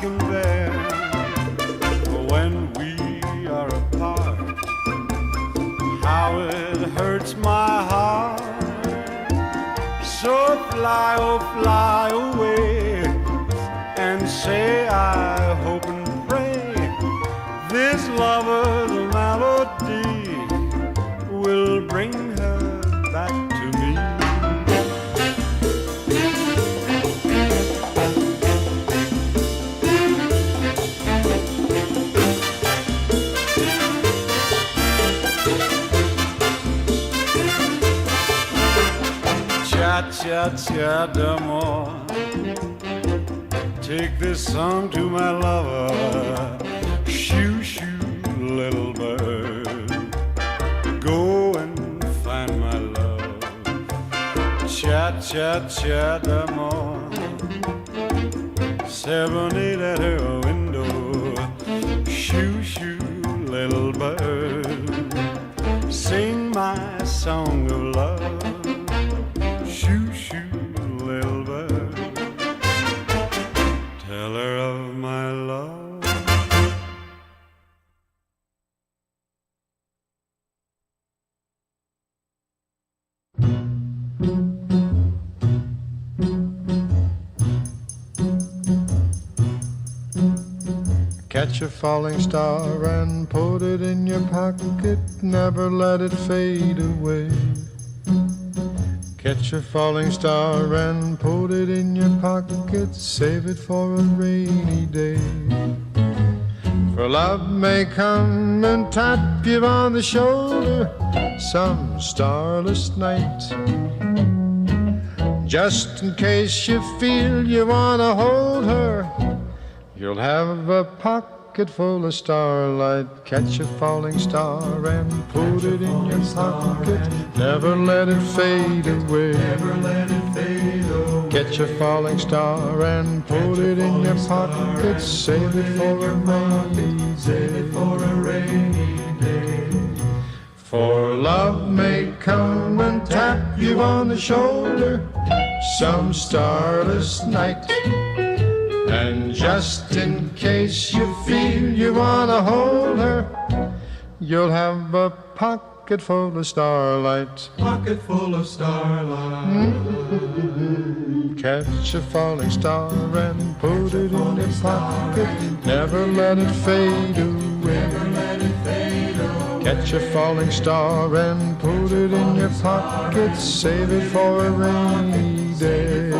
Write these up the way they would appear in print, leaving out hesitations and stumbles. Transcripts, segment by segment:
can bear. When we are apart, how it hurts my heart. So fly, oh fly away, and say I hope and pray this lover's melody will bring her back to me. Cha-cha d'amour, take this song to my lover. Shoo, shoo, little bird, go and find my love. Cha-cha d'amour, serenade at her window. Shoo, shoo, little bird, sing my song of love. Shoo, shoo, little bird, tell her of my love. Catch a falling star and put it in your pocket, never let it fade away. Catch a falling star and put it in your pocket, save it for a rainy day. For love may come and tap you on the shoulder some starless night, just in case you feel you want to hold her. You'll have a pocket full of starlight. Catch a falling star and put it in your pocket, never let it fade away. Catch a falling star and put it in your pocket, save it for a rainy day. For love may come and tap you on the shoulder some starless night, and just in case you feel you want to hold her, you'll have a pocket full of starlight. Pocket full of starlight. Catch a falling star and put it in your pocket, never let it fade away. Catch a falling star and put it in your pocket, save it for a rainy day.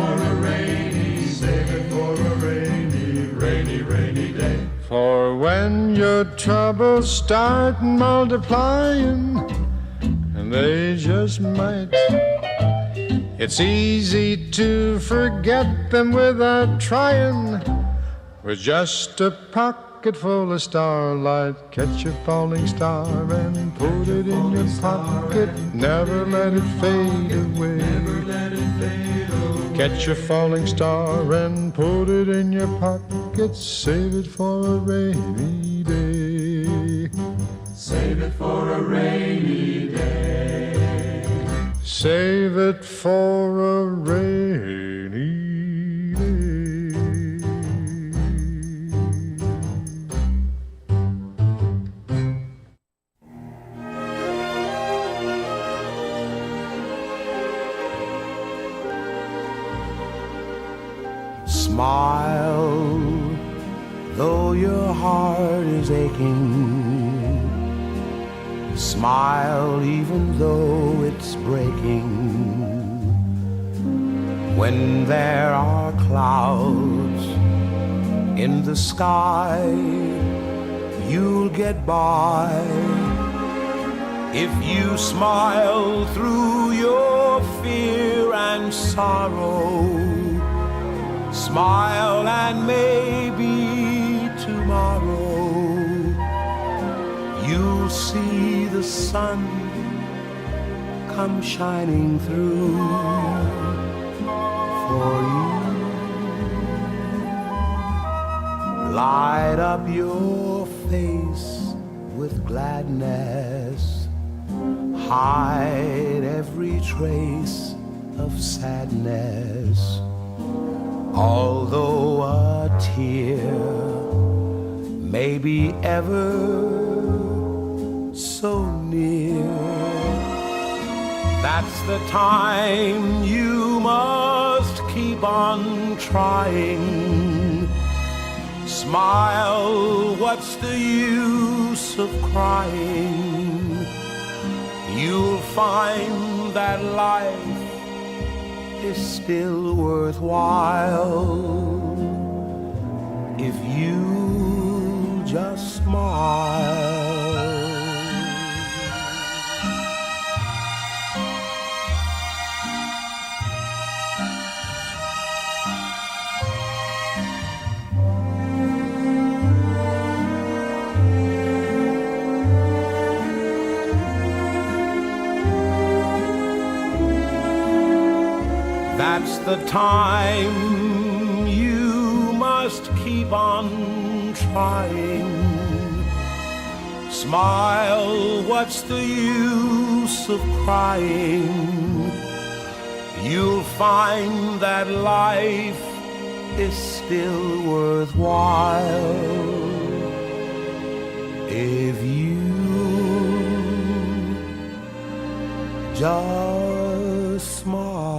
Rainy day. For when your troubles start multiplying, and they just might, it's easy to forget them without trying. With just a pocket full of starlight, catch a falling star and put it in your pocket, never let it fade away. Catch a falling star and put it in your pocket, save it for a rainy day. Save it for a rainy day. Save it for a rainy day. Smile, though your heart is aching. Smile, even though it's breaking. When there are clouds in the sky, you'll get by. If you smile through your fear and sorrow, smile and maybe tomorrow you'll see the sun come shining through for you. Light up your face with gladness, hide every trace of sadness. although a tear may be ever so near. That's the time you must keep on trying. Smile, what's the use of crying? You'll find that life is still worthwhile if you just smile. That's the time you must keep on trying. Smile, what's the use of crying? You'll find that life is still worthwhile if you just smile.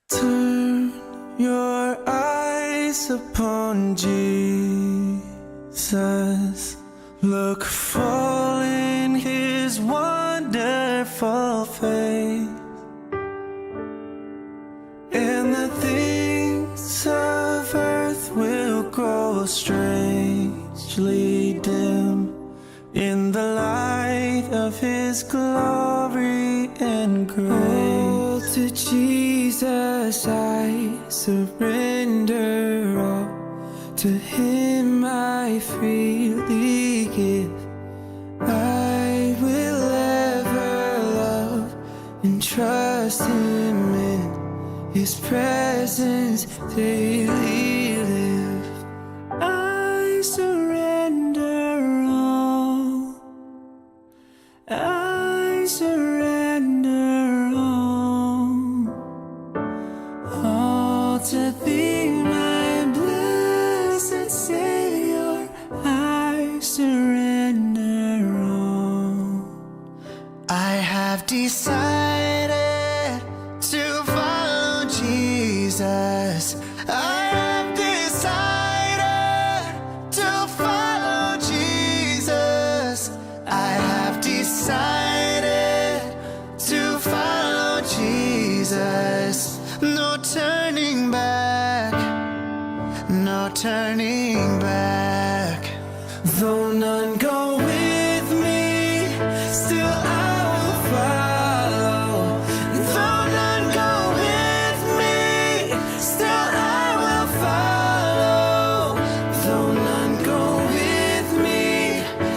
Turn your eyes upon Jesus. Look full in his wonderful face, and the things of earth will grow strangely dim in the light of his glory and grace. Oh, to Jesus I surrender all, to him I freely give. I will ever love and trust him in his presence daily live. I surrender all. I surrender all to thee, my blessed Savior. I surrender all. I have decided to follow Jesus. I have decided to follow Jesus. I have decided to follow Jesus. No turning back, no turning back. Though none go with me, still I will follow. Though none go with me, still I will follow. Though none go with me,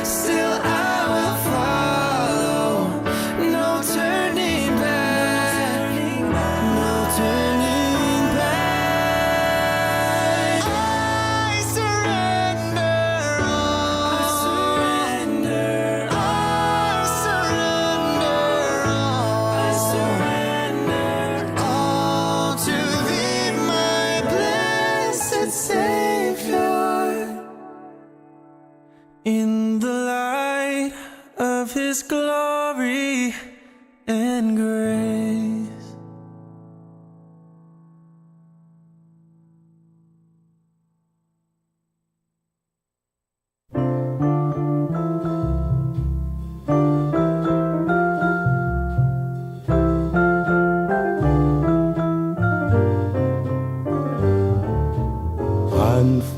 still I will follow. No turning back, no turning back. I surrender all. I surrender all. I surrender all. I surrender all to thee, my blessed Savior. In the light of his glory and grace.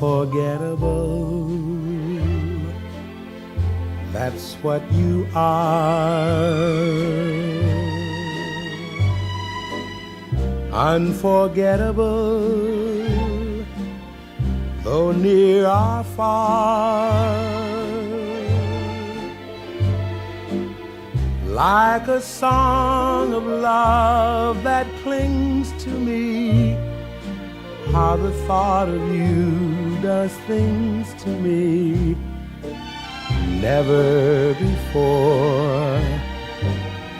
Unforgettable, that's what you are. Unforgettable, though near or far. like a song of love that clings to me. How the thought of you does things to me. Never before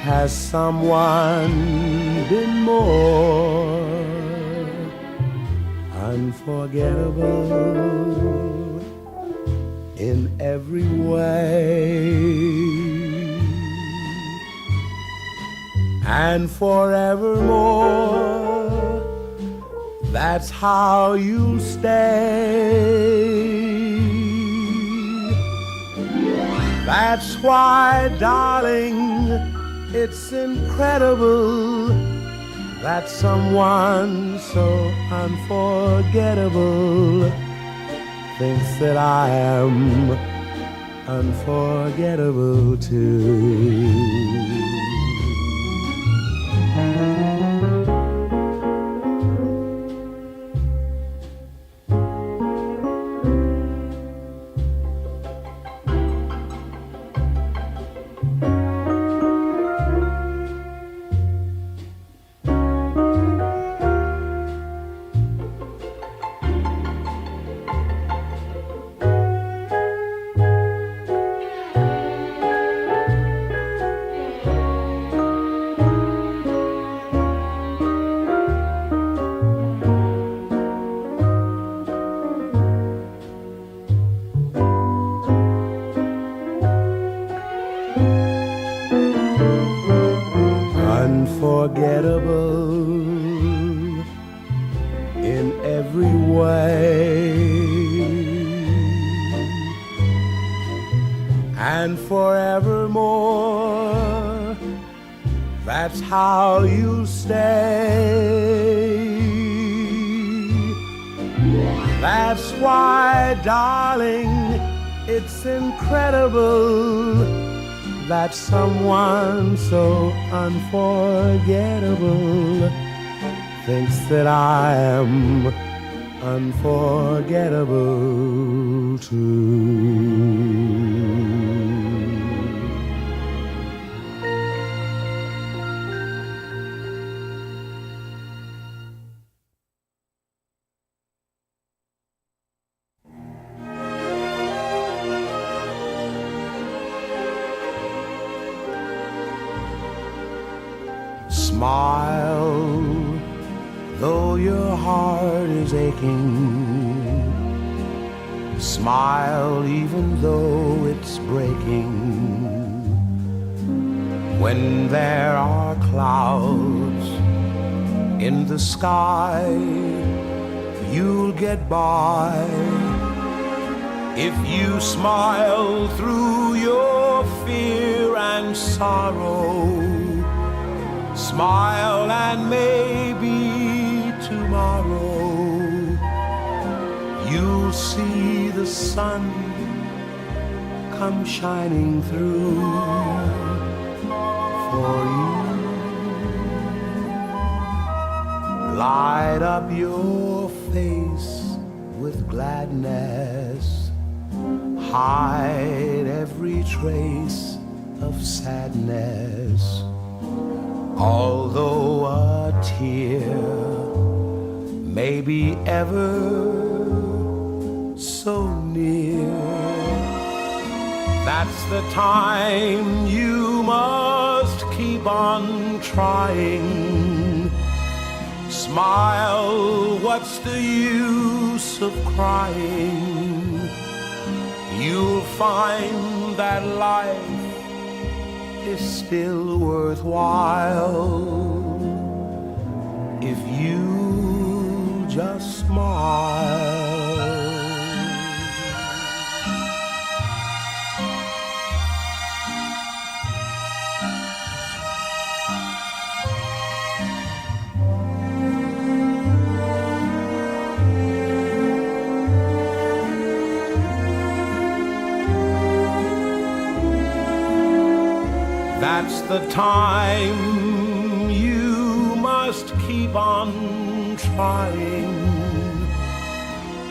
has someone been more unforgettable in every way. And forevermore, that's how you'll stay. That's why, darling, it's incredible that someone so unforgettable thinks that I am unforgettable too. Unforgettable in every way, and forevermore, that's how you'll stay. That's why, darling, it's incredible that someone so unforgettable thinks that I am unforgettable too. Smile, though your heart is aching. Smile, even though it's breaking. When there are clouds in the sky, you'll get by. If you smile through your fear and sorrow, smile and maybe tomorrow you'll see the sun come shining through for you. Light up your face with gladness, hide every trace of sadness. Although a tear may be ever so near, that's the time you must keep on trying. Smile, what's the use of crying? You'll find that life is still worthwhile if you just smile. That's the time you must keep on trying.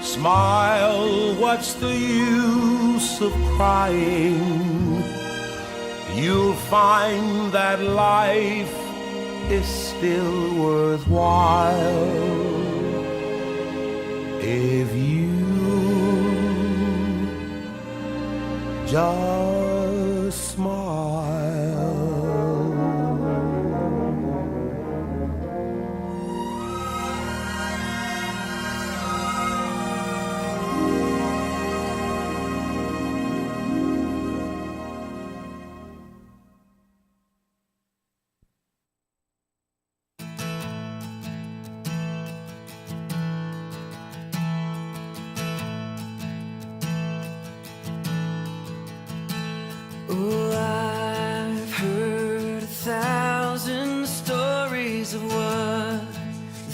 Smile, what's the use of crying? you'll find that life is still worthwhile if you just smile. Oh, I've heard 1,000 stories of what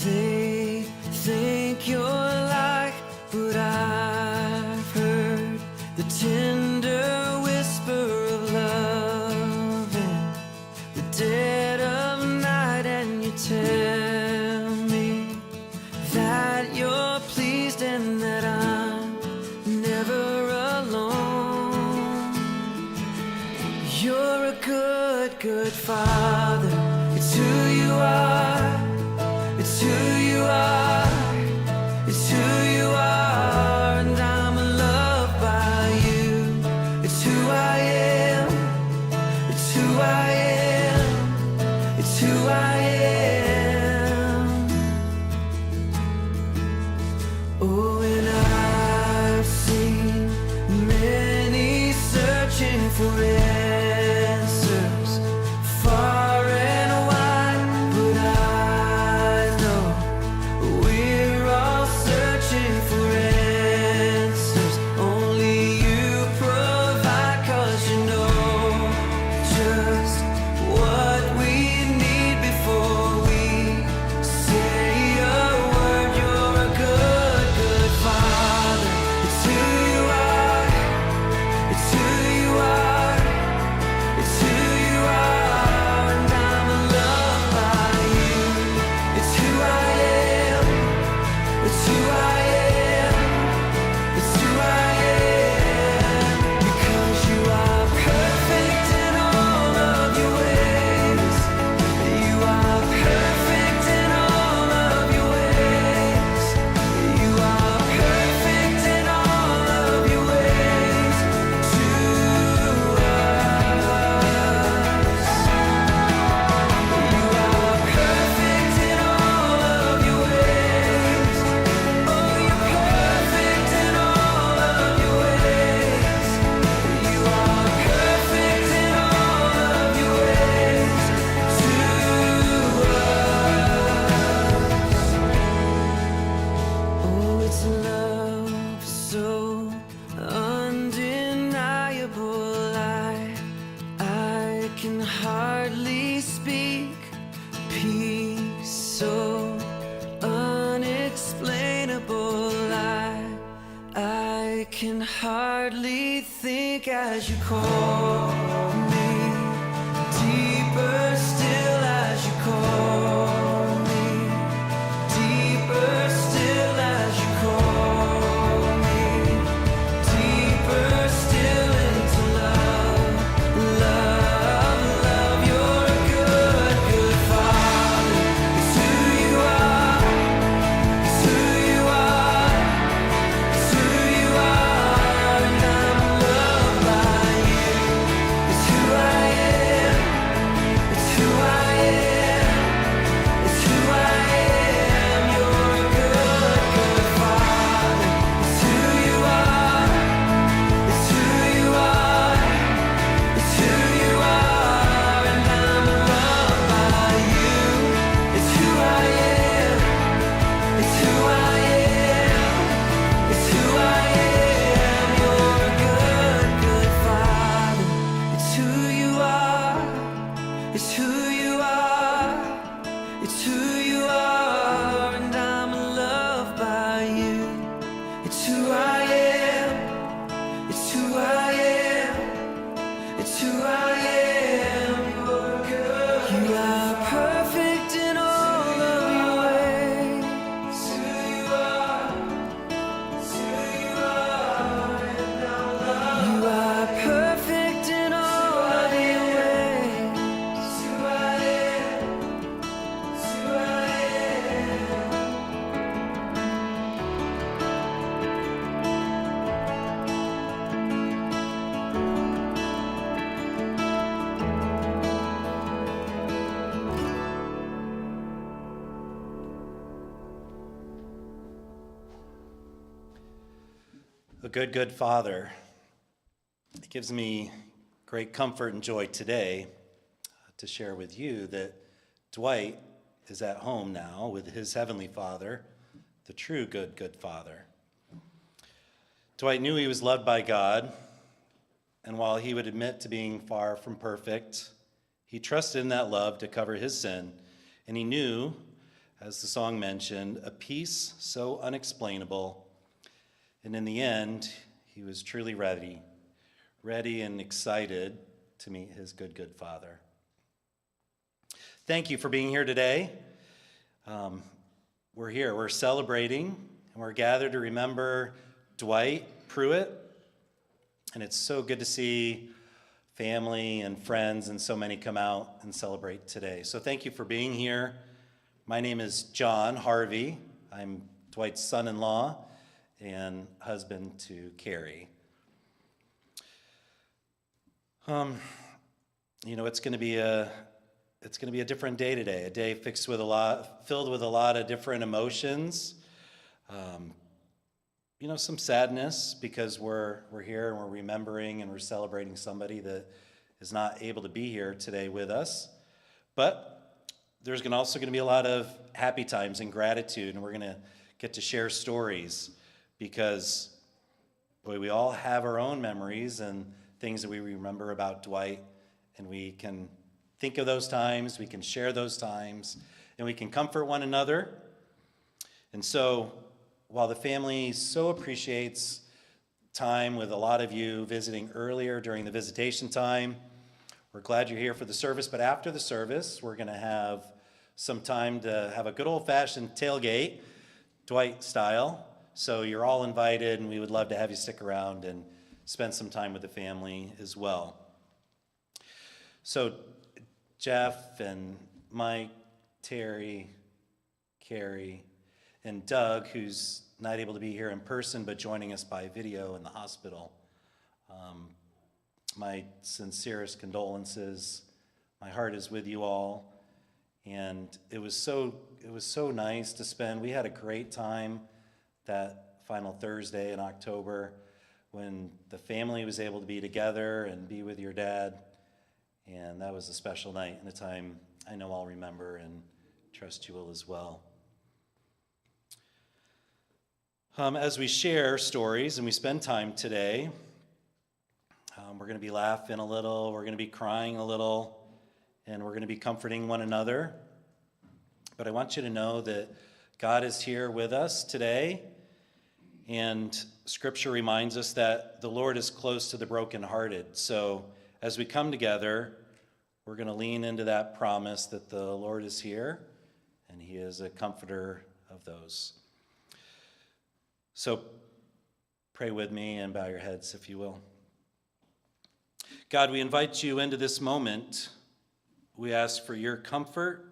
they think you're like, but I've heard the tender whisper of love in the dead of night, and you tell me that you're pleased and that I'm never alone. You're a good, good father. It's who you are. It's who you are. It's who you are. And I'm loved by you. It's who I am. It's who I am. It's who I am. Oh, and I've seen many searching for answers far and wide, but I know we're all searching for answers only you provide, 'cause you know just what we need before we say a word. You're a good, good father. It's who you are. It's who you are. It's who you are, and I'm loved by you. It's who I am. It's who I am. It's who I am. Because you are perfect in all of your ways. You are perfect in all of your ways. You are perfect in all of your ways to us. You are perfect in all of your ways. Oh, you're perfect in all of your ways. You are perfect in all of your ways to us. Oh, it's love so undeniable. I can hardly speak. Peace so unexplainable. I can hardly think as you call me. Deeper still as you call me. Deeper still as you call me. Deeper still into love. Love, love. You're a good, good father. It's who you are. It's who you are. It's who you are, and I'm loved by you. It's who I am. It's who I am. It's who I am. You're a good, good father. It's who you are. It's who you are. It's who you are, and I'm loved by you. It's who I am. It's who I am. It's who I am. You're a good, good father. It's who you are. It's who you are. It's who you are, and I'm loved by you. It's who I am. It's who I am. It's who I am. You're good. You are perfect in all of your ways. It's who you are. It's who you are, and I'm loved. You are perfect in all of your ways. A good father. It gives me great comfort and joy today to share with you that Dwight is at home now with his heavenly Father, the true good Father. Dwight knew he was loved by God, and while he would admit to being far from perfect, he trusted in that love to cover his sin, and he knew, as the song mentioned, a peace so unexplainable. And in the end, he was truly ready and excited to meet his good Father. Thank you for being here today. We're here, we're celebrating, and we're gathered to remember Dwight Prewitt. And it's so good to see family and friends and so many come out and celebrate today. So thank you for being here. My name is John Harvey. I'm Dwight's son-in-law and husband to Carrie. It's going to be a different day today. A day filled with a lot of different emotions. Some sadness because we're here and we're remembering and we're celebrating somebody that is not able to be here today with us. But there's also going to be a lot of happy times and gratitude, and we're going to get to share stories because, boy, we all have our own memories and things that we remember about Dwight, and we can think of those times, we can share those times, and we can comfort one another. And so, while the family so appreciates time with a lot of you visiting earlier during the visitation time, we're glad you're here for the service. But after the service, we're going to have some time to have a good old-fashioned tailgate, Dwight style. So you're all invited, and we would love to have you stick around and spend some time with the family as well. So Jeff and Mike, Terry, Carrie, and Doug, who's not able to be here in person but joining us by video in the hospital. My sincerest condolences. My heart is with you all. And it was so nice to spend. We had a great time that final Thursday in October when the family was able to be together and be with your dad. And that was a special night and a time I know I'll remember and trust you will as well. As we share stories and we spend time today, we're going to be laughing a little, we're going to be crying a little, and we're going to be comforting one another. But I want you to know that God is here with us today, and Scripture reminds us that the Lord is close to the brokenhearted. So as we come together, we're going to lean into that promise that the Lord is here, and He is a comforter of those. So pray with me and bow your heads, if you will. God, we invite you into this moment. We ask for your comfort,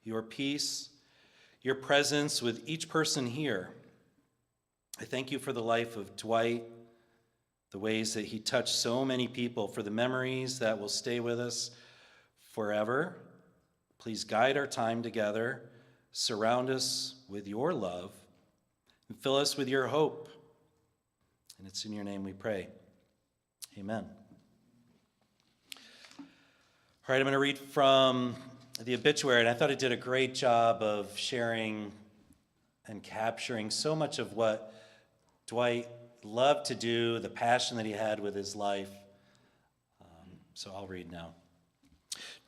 your peace, your presence with each person here. I thank you for the life of Dwight, the ways that he touched so many people, for the memories that will stay with us forever. Please guide our time together, surround us with your love, and fill us with your hope. And it's in your name we pray. Amen. All right, I'm going to read from the obituary, and I thought it did a great job of sharing and capturing so much of what Dwight loved to do, the passion that he had with his life. So I'll read now.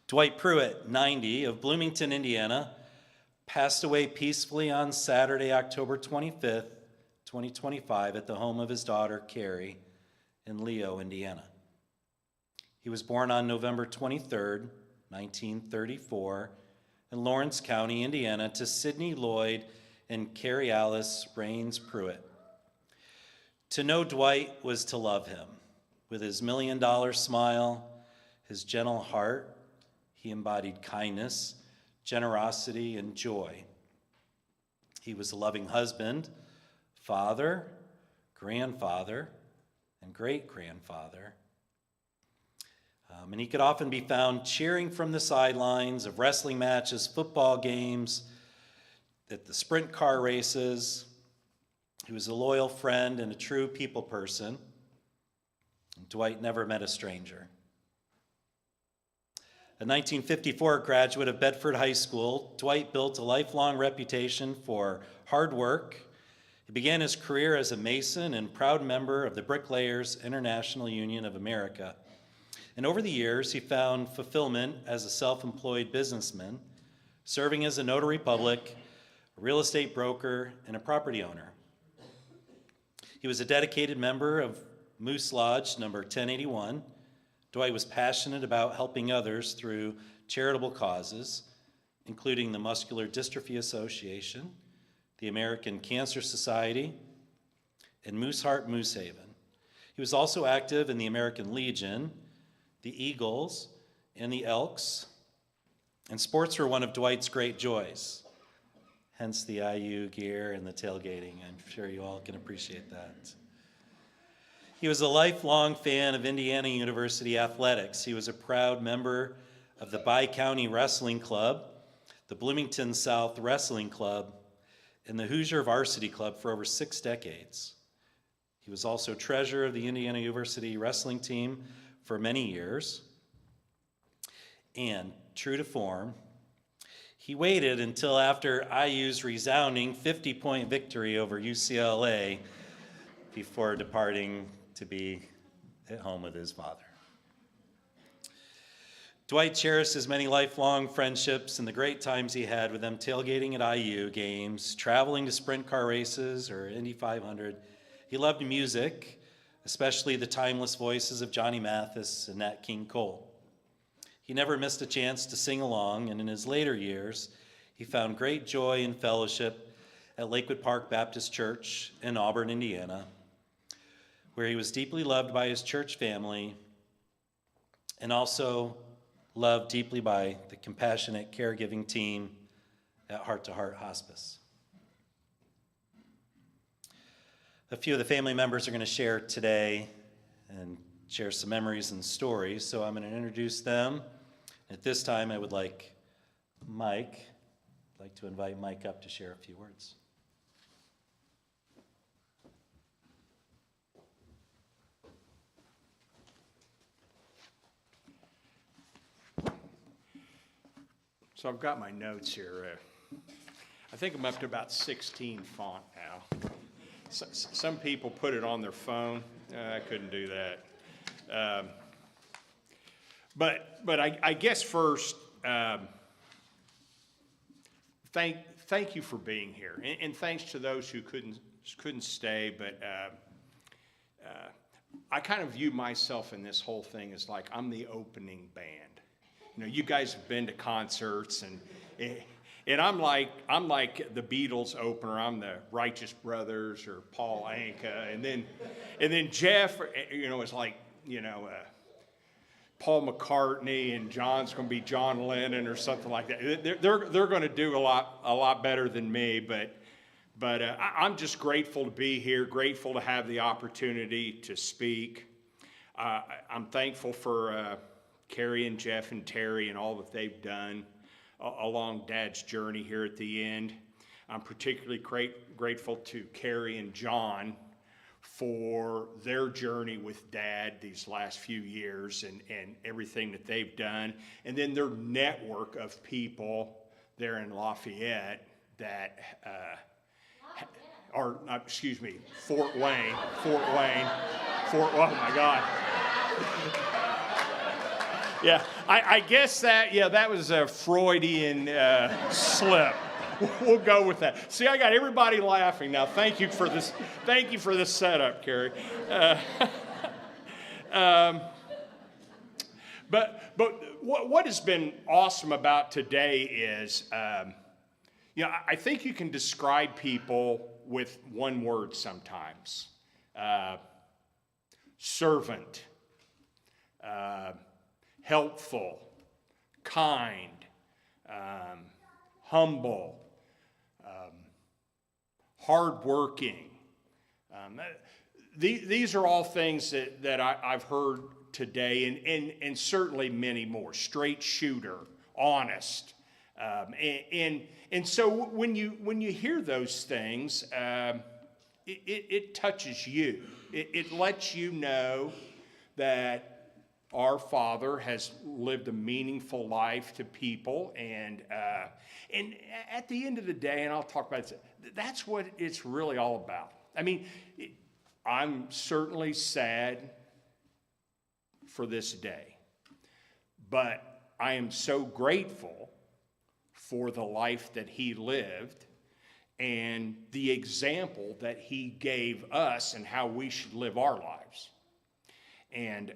Dwight Prewitt, 90, of Bloomington, Indiana, passed away peacefully on Saturday, October 25th, 2025, at the home of his daughter, Carrie, in Leo, Indiana. He was born on November 23rd, 1934, in Lawrence County, Indiana, to Sidney Lloyd and Carrie Alice Raines Prewitt. To know Dwight was to love him. With his $1 million smile, his gentle heart, he embodied kindness, generosity, and joy. He was a loving husband, father, grandfather, and great-grandfather. And he could often be found cheering from the sidelines of wrestling matches, football games, at the sprint car races. He was a loyal friend and a true people person. Dwight never met a stranger. A 1954 graduate of Bedford High School, Dwight built a lifelong reputation for hard work. He began his career as a mason and proud member of the Bricklayers International Union of America. And over the years, he found fulfillment as a self-employed businessman, serving as a notary public, a real estate broker, and a property owner. He was a dedicated member of Moose Lodge number 1081. Dwight was passionate about helping others through charitable causes, including the Muscular Dystrophy Association, the American Cancer Society, and Moose Heart Moose Haven. He was also active in the American Legion, the Eagles, and the Elks, and sports were one of Dwight's great joys, hence the IU gear and the tailgating. I'm sure you all can appreciate that. He was a lifelong fan of Indiana University athletics. He was a proud member of the Bi-County Wrestling Club, the Bloomington South Wrestling Club, and the Hoosier Varsity Club for over 6 decades. He was also treasurer of the Indiana University wrestling team for many years. And true to form, he waited until after IU's resounding 50-point victory over UCLA before departing to be at home with his father. Dwight cherished his many lifelong friendships and the great times he had with them tailgating at IU games, traveling to sprint car races or Indy 500. He loved music, especially the timeless voices of Johnny Mathis and Nat King Cole. He never missed a chance to sing along, and in his later years, he found great joy and fellowship at Lakewood Park Baptist Church in Auburn, Indiana, where he was deeply loved by his church family and also loved deeply by the compassionate caregiving team at Heart to Heart Hospice. A few of the family members are going to share today and share some memories and stories, so I'm going to introduce them. At this time, I would like to invite Mike up to share a few words. So I've got my notes here. I think I'm up to about 16 font now. Some people put it on their phone. I couldn't do that. But I guess first, thank you for being here, and thanks to those who couldn't stay. But I kind of view myself in this whole thing as like I'm the opening band. You know, you guys have been to concerts, and I'm like the Beatles opener. I'm the Righteous Brothers or Paul Anka, and then Jeff, you know, is like, you know, Paul McCartney, and John's going to be John Lennon or something like that. They're going to do a lot better than me, but I'm just grateful to be here, grateful to have the opportunity to speak. I'm thankful for Carrie and Jeff and Terry and all that they've done along Dad's journey here at the end. I'm particularly grateful to Carrie and John for their journey with Dad these last few years and everything that they've done. And then their network of people there in Lafayette that, Fort Wayne, oh my God. Yeah, I guess that was a Freudian slip. We'll go with that. See, I got everybody laughing now. Thank you for this. Thank you for this setup, Carrie. But what has been awesome about today is, I think you can describe people with one word sometimes: servant. Helpful, kind, humble, hardworking. These are all things that I've heard today, and certainly many more. Straight shooter, honest, and so when you hear those things, it touches you. It lets you know that our Father has lived a meaningful life to people, and at the end of the day, and I'll talk about it, that's what it's really all about. I mean, I'm certainly sad for this day, but I am so grateful for the life that he lived and the example that he gave us and how we should live our lives. And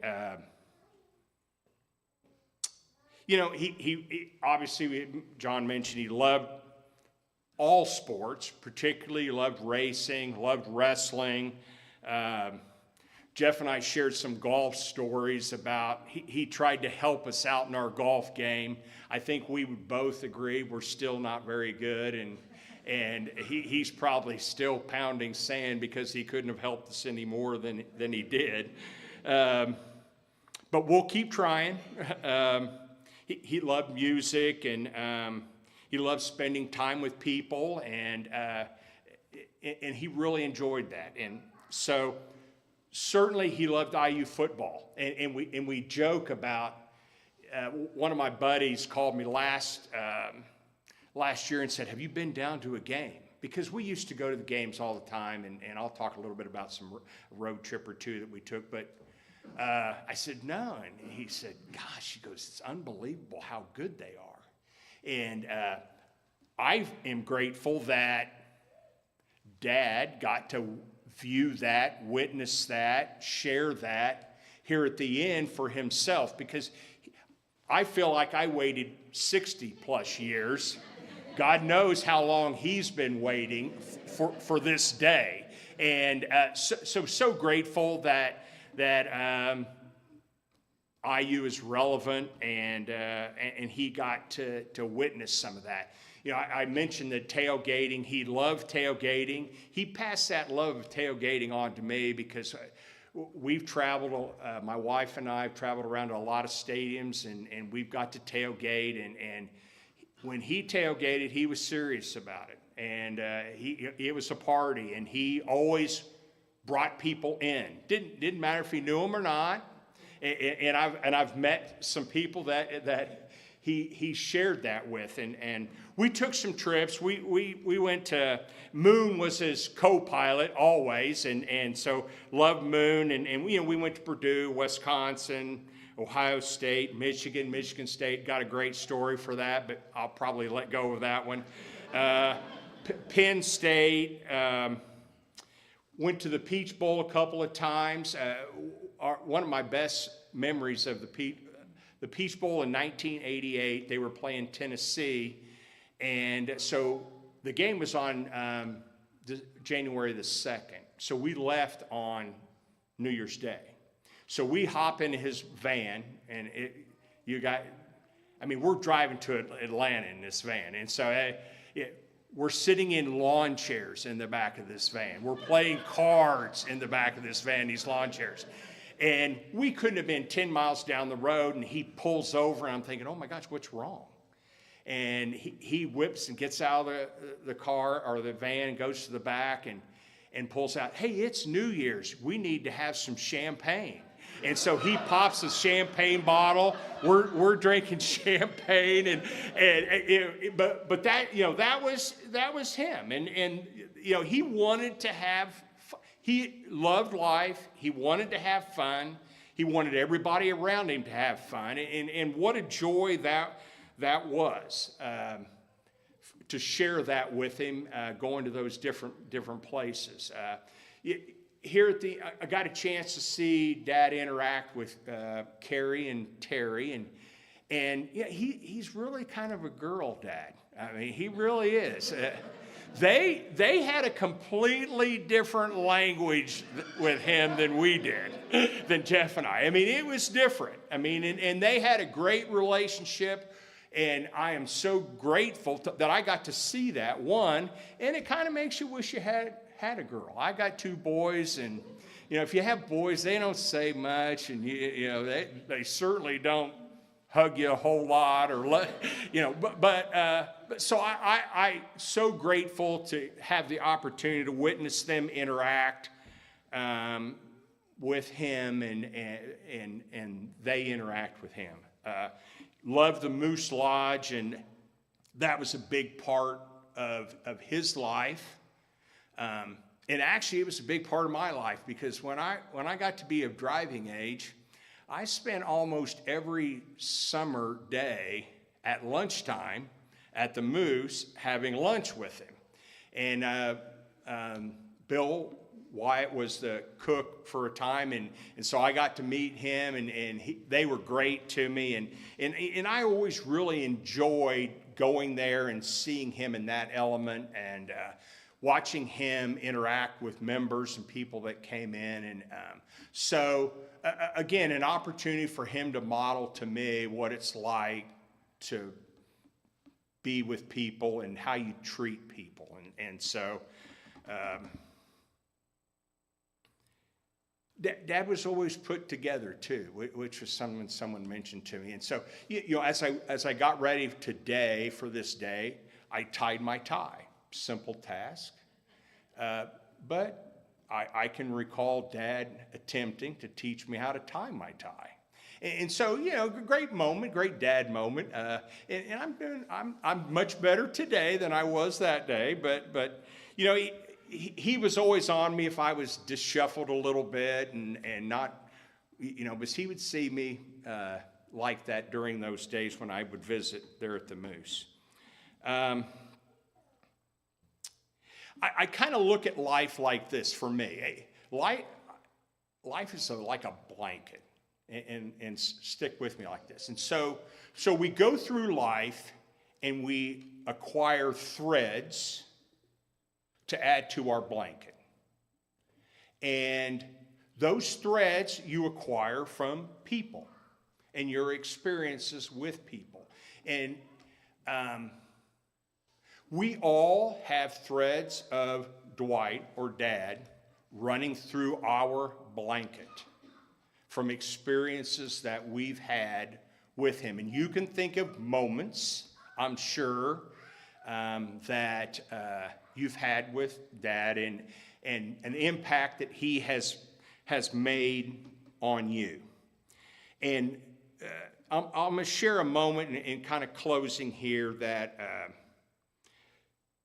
you know, he obviously, John mentioned he loved all sports, particularly loved racing, loved wrestling. Jeff and I shared some golf stories about, he tried to help us out in our golf game. I think we would both agree we're still not very good, and he's probably still pounding sand because he couldn't have helped us any more than he did. But we'll keep trying. He loved music, and he loved spending time with people, and he really enjoyed that. And so certainly he loved IU football, and we joke about, one of my buddies called me last year and said, have you been down to a game? Because we used to go to the games all the time, and I'll talk a little bit about some road trip or two that we took, but I said, no, and he said, gosh, he goes, it's unbelievable how good they are. And I am grateful that Dad got to view that, witness that, share that here at the end for himself, because I feel like I waited 60 plus years. God knows how long he's been waiting for this day. And so grateful that IU is relevant, and he got to witness some of that. You know, I mentioned the tailgating. He loved tailgating. He passed that love of tailgating on to me because we've traveled, my wife and I have traveled around to a lot of stadiums, and we've got to tailgate. And when he tailgated, he was serious about it. And it was a party, and he always brought people in. Didn't matter if he knew them or not. And I've met some people that he shared that with, and we took some trips. We went to, Moon was his co-pilot always, and so loved Moon, and you know, we went to Purdue, Wisconsin, Ohio State, Michigan State. Got a great story for that, but I'll probably let go of that one. Penn State. Went to the Peach Bowl a couple of times. One of my best memories of the Peach Bowl in 1988, they were playing Tennessee. And so the game was on January the 2nd. So we left on New Year's Day. So we hop in his van, and we're driving to Atlanta in this van. And so we're sitting in lawn chairs in the back of this van. We're playing cards in the back of this van, these lawn chairs. And we couldn't have been 10 miles down the road, and he pulls over, and I'm thinking, oh my gosh, what's wrong? And he whips and gets out of the car or the van and goes to the back and pulls out, hey, it's New Year's. We need to have some champagne. And so he pops a champagne bottle. We're drinking champagne, but that, you know, that was him. And you know, he wanted to have. He loved life. He wanted to have fun. He wanted everybody around him to have fun. And what a joy that was to share that with him, going to those different places. Here I got a chance to see Dad interact with Carrie and Terry, and yeah, he's really kind of a girl dad. I mean, he really is. They had a completely different language with him than we did, than Jeff and I. I mean, it was different. I mean, and they had a great relationship, and I am so grateful that I got to see that, one, and it kind of makes you wish you had a girl. I got two boys, and you know, if you have boys, they don't say much, and you know, they certainly don't hug you a whole lot or but so I so grateful to have the opportunity to witness them interact with him and they interact with him. Love the Moose Lodge, and that was a big part of his life. And actually, it was a big part of my life, because when I got to be of driving age, I spent almost every summer day at lunchtime at the Moose having lunch with him. And Bill Wyatt was the cook for a time, and so I got to meet him, and they were great to me. And I always really enjoyed going there and seeing him in that element, and watching him interact with members and people that came in. And so, again, an opportunity for him to model to me what it's like to be with people and how you treat people. And so, Dad was always put together too, which was something someone mentioned to me. And so, as I got ready today for this day, I tied my tie. Simple task, but I can recall Dad attempting to teach me how to tie my tie. And so, great moment, great dad moment. And I'm much better today than I was that day. But he was always on me if I was disshuffled a little bit and not, because he would see me like that during those days when I would visit there at the Moose. I kind of look at life like this for me. Life is like a blanket, and stick with me like this. And so we go through life and we acquire threads to add to our blanket. And those threads you acquire from people and your experiences with people. And we all have threads of Dwight or Dad running through our blanket from experiences that we've had with him. And you can think of moments, I'm sure, that you've had with Dad and an impact that he has made on you. And I'm going to share a moment in kind of closing here that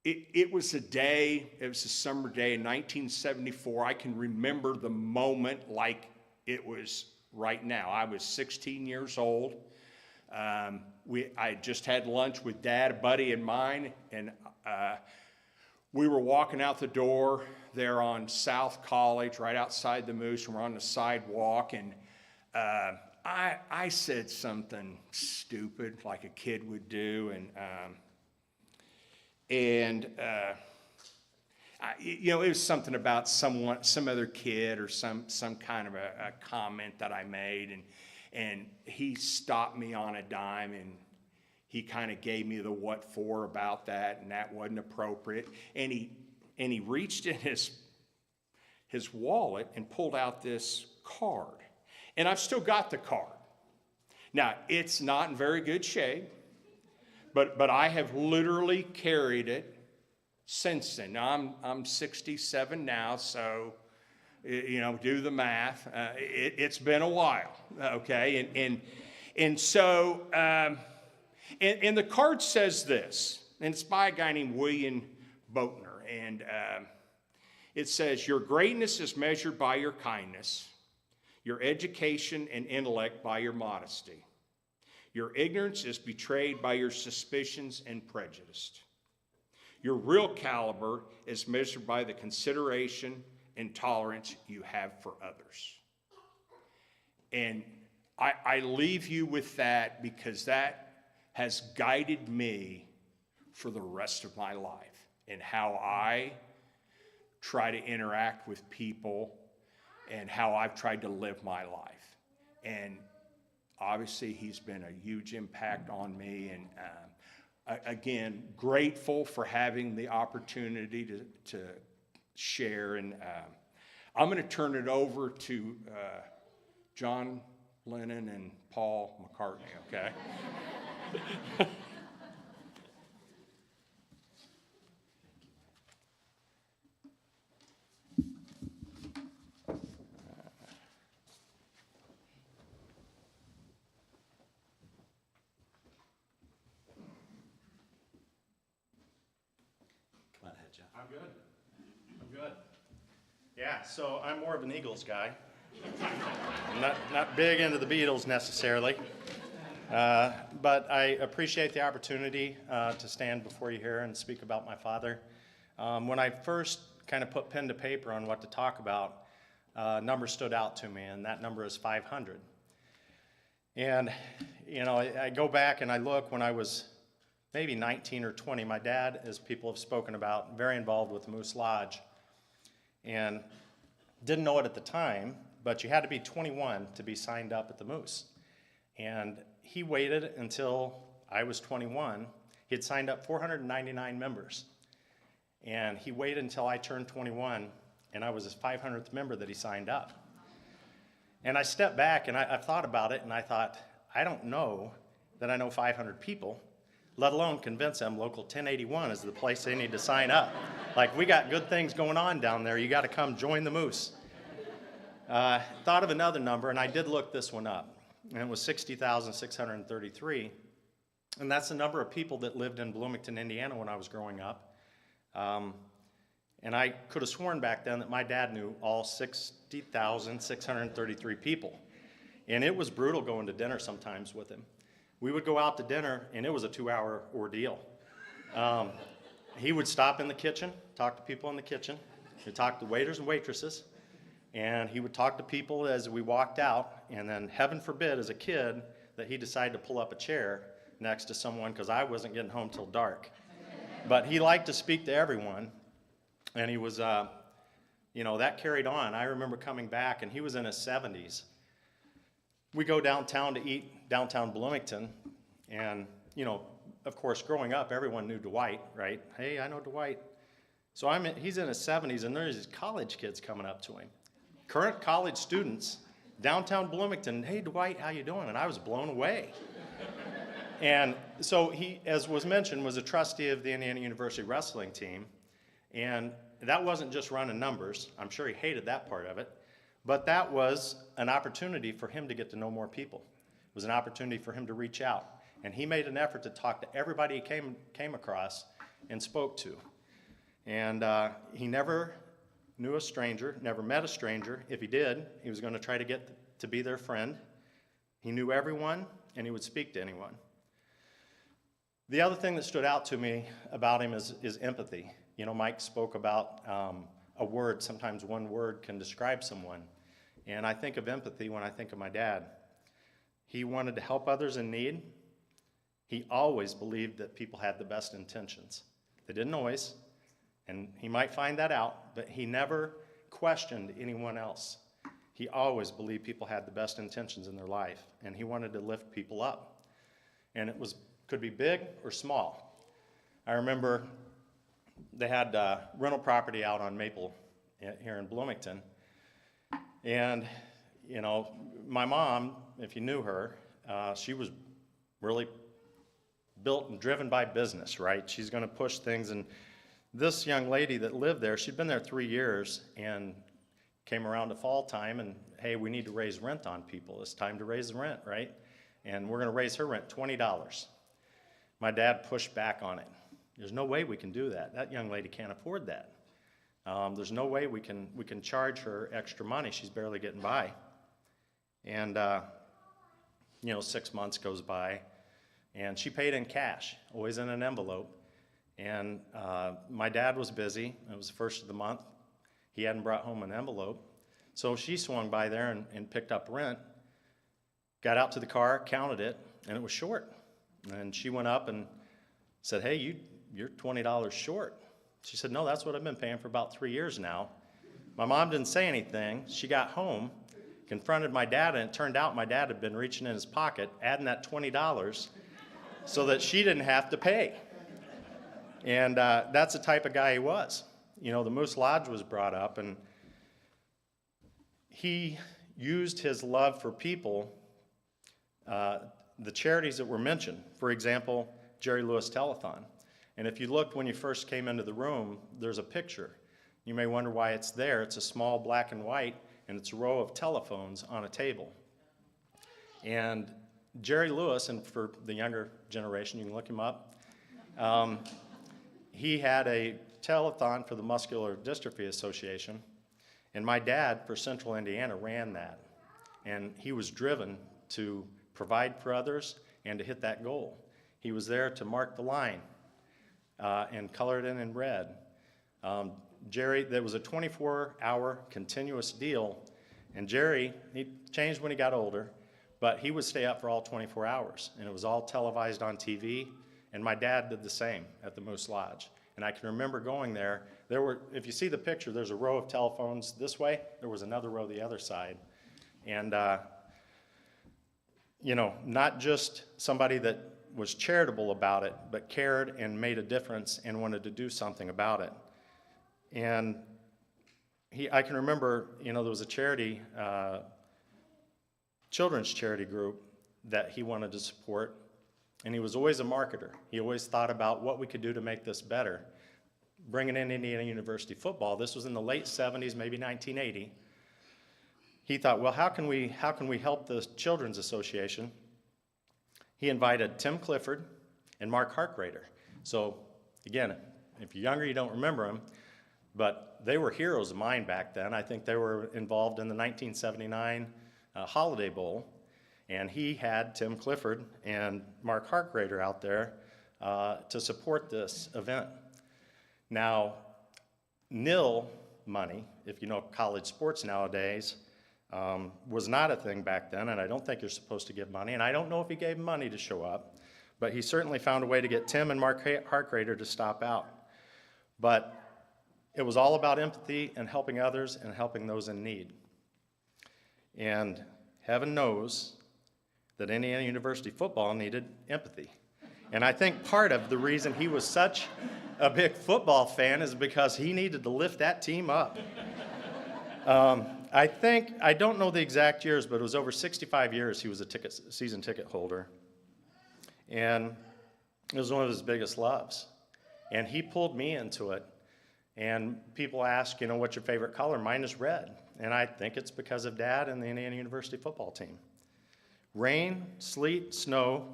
it was a summer day in 1974. I can remember the moment like it was right now. I was 16 years old. I just had lunch with Dad, a buddy of mine, and we were walking out the door there on South College, right outside the Moose, and we're on the sidewalk, and I said something stupid like a kid would do, and it was something about some other kid or some kind of a comment that I made, and he stopped me on a dime, and he kind of gave me the what for about that, and that wasn't appropriate. And he reached in his wallet and pulled out this card. And I've still got the card. Now, it's not in very good shape, but I have literally carried it since then. Now, I'm 67 now, so do the math. It's been a while, okay? And so and the card says this, and it's by a guy named William Boatner, and it says, "Your greatness is measured by your kindness, your education and intellect by your modesty. Your ignorance is betrayed by your suspicions and prejudice. Your real caliber is measured by the consideration and tolerance you have for others." And I leave you with that because that has guided me for the rest of my life in how I try to interact with people and how I've tried to live my life. And obviously, he's been a huge impact on me. And again, grateful for having the opportunity to share. And I'm going to turn it over to John Lennon and Paul McCartney, okay? Come on ahead, Jeff. I'm good. I'm good. Yeah, so I'm more of an Eagles guy. I'm not big into the Beatles necessarily, but I appreciate the opportunity to stand before you here and speak about my father. When I first kind of put pen to paper on what to talk about, a number stood out to me, and that number is 500. And, you know, I go back and I look when I was maybe 19 or 20. My dad, as people have spoken about, very involved with Moose Lodge. And didn't know it at the time, but you had to be 21 to be signed up at the Moose. And he waited until I was 21. He had signed up 499 members. And he waited until I turned 21, and I was his 500th member that he signed up. And I stepped back, and I've thought about it, and I thought, I don't know that I know 500 people, let alone convince them local 1081 is the place they need to sign up. Like, we got good things going on down there. You got to come join the Moose. Thought of another number, and I did look this one up, and it was 60,633. And that's the number of people that lived in Bloomington, Indiana when I was growing up. And I could have sworn back then that my dad knew all 60,633 people. And it was brutal going to dinner sometimes with him. We would go out to dinner, and it was a 2-hour ordeal. He would stop in the kitchen, talk to people in the kitchen. He'd talk to waiters and waitresses. And he would talk to people as we walked out. And then, heaven forbid, as a kid, that he decided to pull up a chair next to someone because I wasn't getting home till dark. But he liked to speak to everyone. And he was, you know, that carried on. I remember coming back, and he was in his 70s. We go downtown to eat, downtown Bloomington, and, you know, of course, growing up, everyone knew Dwight, right? Hey, I know Dwight. So he's in his 70s, and there's these college kids coming up to him. Current college students, downtown Bloomington, hey, Dwight, how you doing? And I was blown away. And so he, as was mentioned, was a trustee of the Indiana University wrestling team. And that wasn't just running numbers. I'm sure he hated that part of it. But that was an opportunity for him to get to know more people. It was an opportunity for him to reach out. And he made an effort to talk to everybody he came across and spoke to. And he never knew a stranger, never met a stranger. If he did, he was going to try to get to be their friend. He knew everyone, and he would speak to anyone. The other thing that stood out to me about him is empathy. You know, Mike spoke about a word. Sometimes one word can describe someone. And I think of empathy when I think of my dad. He wanted to help others in need. He always believed that people had the best intentions. They didn't always, and he might find that out, but he never questioned anyone else. He always believed people had the best intentions in their life, and he wanted to lift people up. And it could be big or small. I remember they had rental property out on Maple here in Bloomington. And, you know, my mom, if you knew her, she was really built and driven by business, right? She's going to push things. And this young lady that lived there, she'd been there 3 years and came around to fall time and, hey, we need to raise rent on people. It's time to raise the rent, right? And we're going to raise her rent $20. My dad pushed back on it. There's no way we can do that. That young lady can't afford that. There's no way we can charge her extra money. She's barely getting by. And, you know, 6 months goes by, and she paid in cash, always in an envelope. And my dad was busy. It was the first of the month. He hadn't brought home an envelope. So she swung by there and picked up rent, got out to the car, counted it, and it was short. And she went up and said, hey, you're $20 short. She said, no, that's what I've been paying for about 3 years now. My mom didn't say anything. She got home, confronted my dad, and it turned out my dad had been reaching in his pocket, adding that $20 so that she didn't have to pay. And that's the type of guy he was. You know, the Moose Lodge was brought up, and he used his love for people the charities that were mentioned. For example, Jerry Lewis Telethon. And if you looked when you first came into the room, there's a picture. You may wonder why it's there. It's a small black and white, and it's a row of telephones on a table. And Jerry Lewis, and for the younger generation, you can look him up, he had a telethon for the Muscular Dystrophy Association, and my dad for Central Indiana ran that. And he was driven to provide for others and to hit that goal. He was there to mark the line and color it in red. Jerry, there was a 24-hour continuous deal, and Jerry, he changed when he got older, but he would stay up for all 24 hours, and it was all televised on TV, and my dad did the same at the Moose Lodge. And I can remember going there. There were, if you see the picture, there's a row of telephones this way. There was another row the other side. And, you know, not just somebody that was charitable about it, but cared and made a difference and wanted to do something about it. And I can remember, you know, there was a charity, children's charity group that he wanted to support, and he was always a marketer. He always thought about what we could do to make this better. Bringing in Indiana University football, this was in the late 70s, maybe 1980. He thought, well, how can we help the Children's Association? He invited Tim Clifford and Mark Harkrader. So again, if you're younger, you don't remember them, but they were heroes of mine back then. I think they were involved in the 1979 Holiday Bowl, and he had Tim Clifford and Mark Harkrader out there to support this event. Now, nil money, if you know college sports nowadays, was not a thing back then, and I don't think you're supposed to give money, and I don't know if he gave money to show up, but he certainly found a way to get Tim and Mark Harkrader to stop out. But it was all about empathy and helping others and helping those in need. And heaven knows that Indiana University football needed empathy. And I think part of the reason he was such a big football fan is because he needed to lift that team up. I don't know the exact years, but it was over 65 years he was a season ticket holder. And it was one of his biggest loves. And he pulled me into it. And people ask, you know, what's your favorite color? Mine is red. And I think it's because of Dad and the Indiana University football team. Rain, sleet, snow,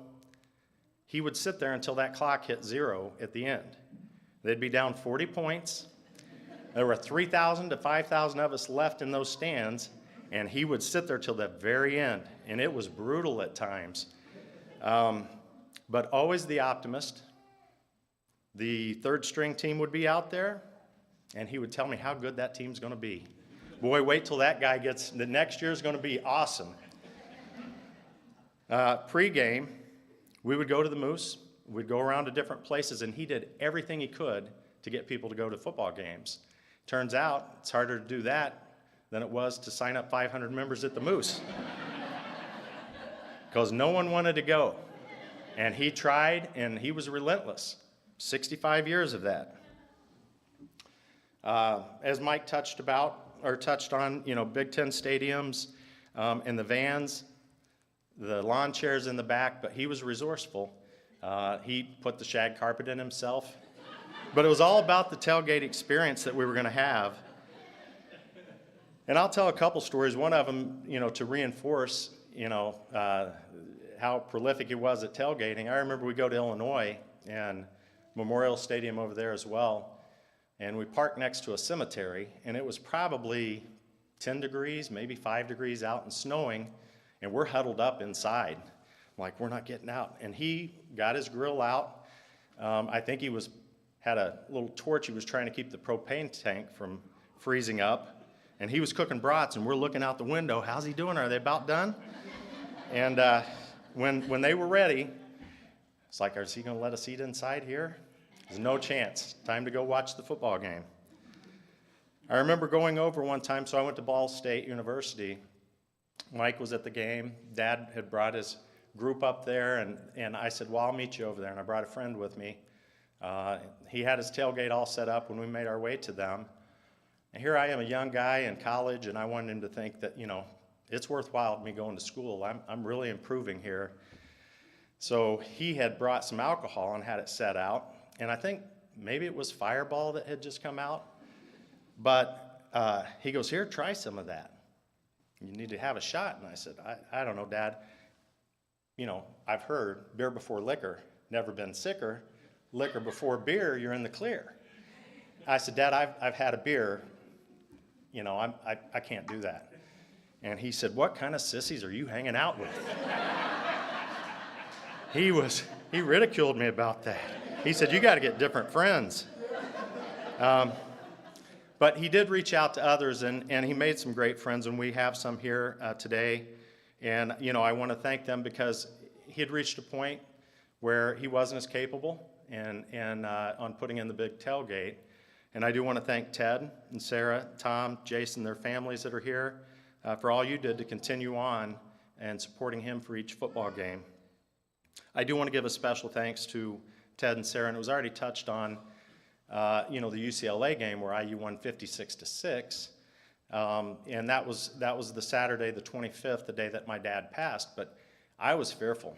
he would sit there until that clock hit 0 at the end. They'd be down 40 points. There were 3,000 to 5,000 of us left in those stands, and he would sit there till the very end. And it was brutal at times. But always the optimist. The third string team would be out there, and he would tell me how good that team's going to be. Boy, wait till that guy gets, the next year's going to be awesome. Pre-game, we would go to the Moose. We'd go around to different places, and he did everything he could to get people to go to football games. Turns out it's harder to do that than it was to sign up 500 members at the Moose. Because no one wanted to go. And he tried, and he was relentless. 65 years of that. As Mike touched on, you know, Big Ten stadiums and the vans, the lawn chairs in the back, but he was resourceful. He put the shag carpet in himself. But it was all about the tailgate experience that we were going to have. And I'll tell a couple stories. One of them, you know, to reinforce, you know, how prolific he was at tailgating. I remember we go to Illinois and Memorial Stadium over there as well. And we parked next to a cemetery, and it was probably 10 degrees, maybe 5 degrees out and snowing, and we're huddled up inside. I'm like, we're not getting out. And he got his grill out. I think he had a little torch. He was trying to keep the propane tank from freezing up. And he was cooking brats, and we're looking out the window. How's he doing? Are they about done? And when they were ready, it's like, is he going to let us eat inside here? There's no chance. Time to go watch the football game. I remember going over one time, so I went to Ball State University. Mike was at the game. Dad had brought his group up there, and I said, well, I'll meet you over there. And I brought a friend with me. He had his tailgate all set up when we made our way to them. And here I am, a young guy in college, and I wanted him to think that, you know, it's worthwhile me going to school. I'm really improving here. So he had brought some alcohol and had it set out, and I think maybe it was Fireball that had just come out, but he goes, here, try some of that. You need to have a shot. And I said, I don't know, Dad. You know, I've heard beer before liquor, never been sicker. Liquor before beer, you're in the clear. I said, Dad, I've had a beer. You know, I can't do that. And he said, what kind of sissies are you hanging out with? He ridiculed me about that. He said, you got to get different friends. But he did reach out to others, and he made some great friends, and we have some here today. And, you know, I want to thank them because he had reached a point where he wasn't as capable and on putting in the big tailgate. And I do want to thank Ted and Sarah, Tom, Jason, their families that are here for all you did to continue on and supporting him for each football game. I do want to give a special thanks to Ted and Sarah, and it was already touched on, you know, the UCLA game where IU won 56-6, and that was the Saturday, the 25th, the day that my dad passed. But I was fearful.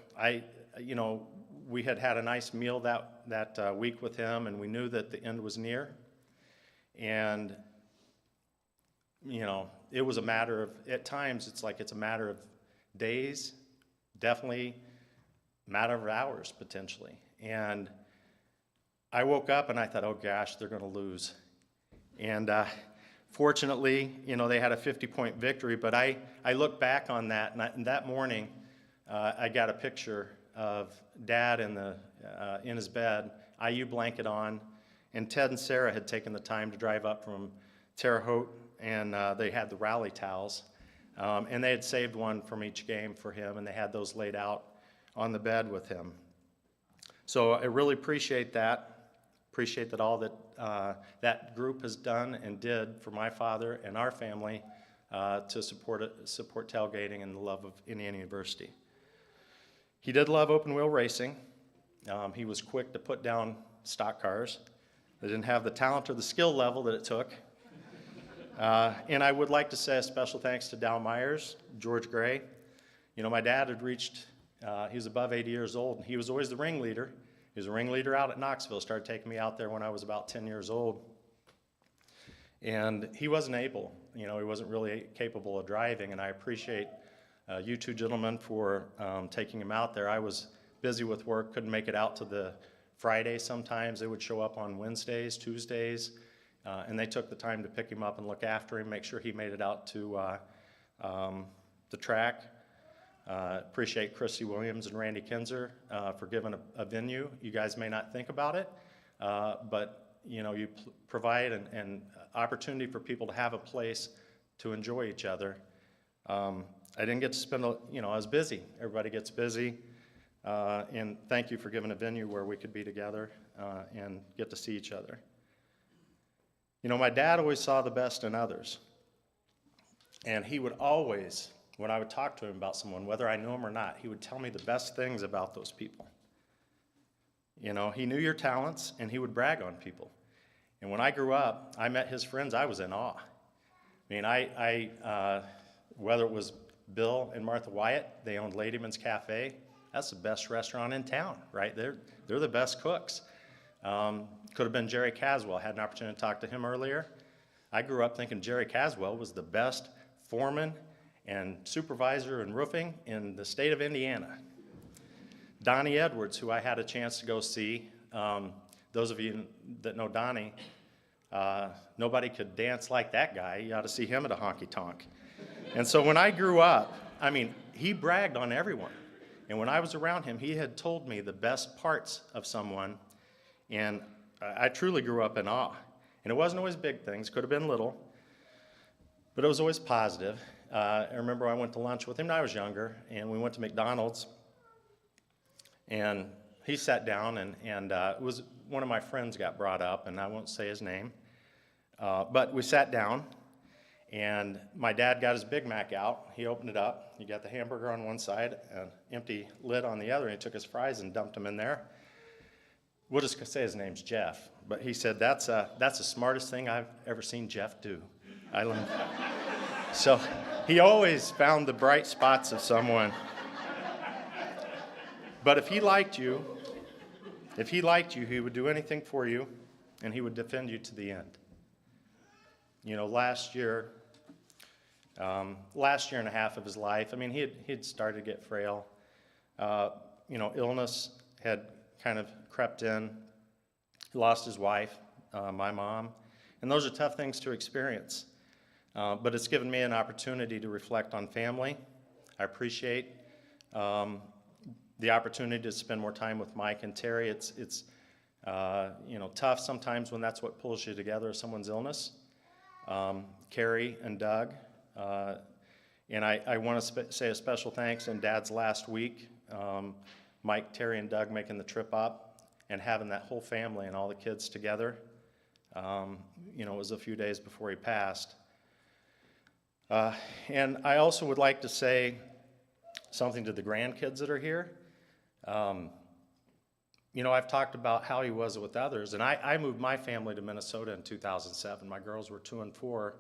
You know, we had a nice meal that week with him, and we knew that the end was near. And you know, it was a matter of, at times it's like it's a matter of days, definitely a matter of hours potentially. And I woke up and I thought, oh gosh, they're going to lose. And fortunately, you know, they had a 50-point victory. But I look back on that, and that morning, I got a picture of Dad in his bed, IU blanket on, and Ted and Sarah had taken the time to drive up from Terre Haute, and they had the rally towels, and they had saved one from each game for him, and they had those laid out on the bed with him. So I really appreciate that. Appreciate that all that that group has done and did for my father and our family to support tailgating and the love of Indiana University. He did love open wheel racing. He was quick to put down stock cars. They didn't have the talent or the skill level that it took. And I would like to say a special thanks to Dow Myers, George Gray. You know, my dad had reached, he was above 80 years old, and he was always the ringleader. He was a ringleader out at Knoxville, started taking me out there when I was about 10 years old. And he wasn't able, you know, he wasn't really capable of driving, and I appreciate you two gentlemen for taking him out there. I was busy with work, couldn't make it out to the Friday sometimes. They would show up on Wednesdays, Tuesdays, and they took the time to pick him up and look after him, make sure he made it out to the track. Appreciate Christy Williams and Randy Kinzer for giving a venue. You guys may not think about it, but you know, you provide an opportunity for people to have a place to enjoy each other. I didn't get to spend, you know, I was busy. Everybody gets busy. And thank you for giving a venue where we could be together and get to see each other. You know, my dad always saw the best in others. And he would always, when I would talk to him about someone, whether I knew him or not, he would tell me the best things about those people. You know, he knew your talents, and he would brag on people. And when I grew up, I met his friends, I was in awe. I mean, whether it was Bill and Martha Wyatt, they owned Ladyman's Cafe. That's the best restaurant in town, right? They're the best cooks. Could have been Jerry Caswell. I had an opportunity to talk to him earlier. I grew up thinking Jerry Caswell was the best foreman and supervisor in roofing in the state of Indiana. Donnie Edwards, who I had a chance to go see. Those of you that know Donnie, nobody could dance like that guy. You ought to see him at a honky tonk. And so when I grew up, I mean, he bragged on everyone. And when I was around him, he had told me the best parts of someone, and I truly grew up in awe. And it wasn't always big things, could have been little, but it was always positive. I remember I went to lunch with him when I was younger, and we went to McDonald's, and he sat down, and it was one of my friends got brought up, and I won't say his name, but we sat down, and my dad got his Big Mac out. He opened it up. He got the hamburger on one side, an empty lid on the other, and he took his fries and dumped them in there. We'll just say his name's Jeff, but he said, that's the smartest thing I've ever seen Jeff do. So he always found the bright spots of someone. But if he liked you, he would do anything for you, and he would defend you to the end. You know, last year and a half of his life, I mean, he'd started to get frail. You know, illness had kind of crept in. He lost his wife, my mom, and those are tough things to experience. But it's given me an opportunity to reflect on family. I appreciate the opportunity to spend more time with Mike and Terry. It's you know, tough sometimes when that's what pulls you together, is someone's illness. Carrie and Doug, and I want to say a special thanks in Dad's last week. Mike, Terry, and Doug making the trip up and having that whole family and all the kids together. You know, it was a few days before he passed. And I also would like to say something to the grandkids that are here. You know, I've talked about how he was with others, and I moved my family to Minnesota in 2007. My girls were 2 and 4,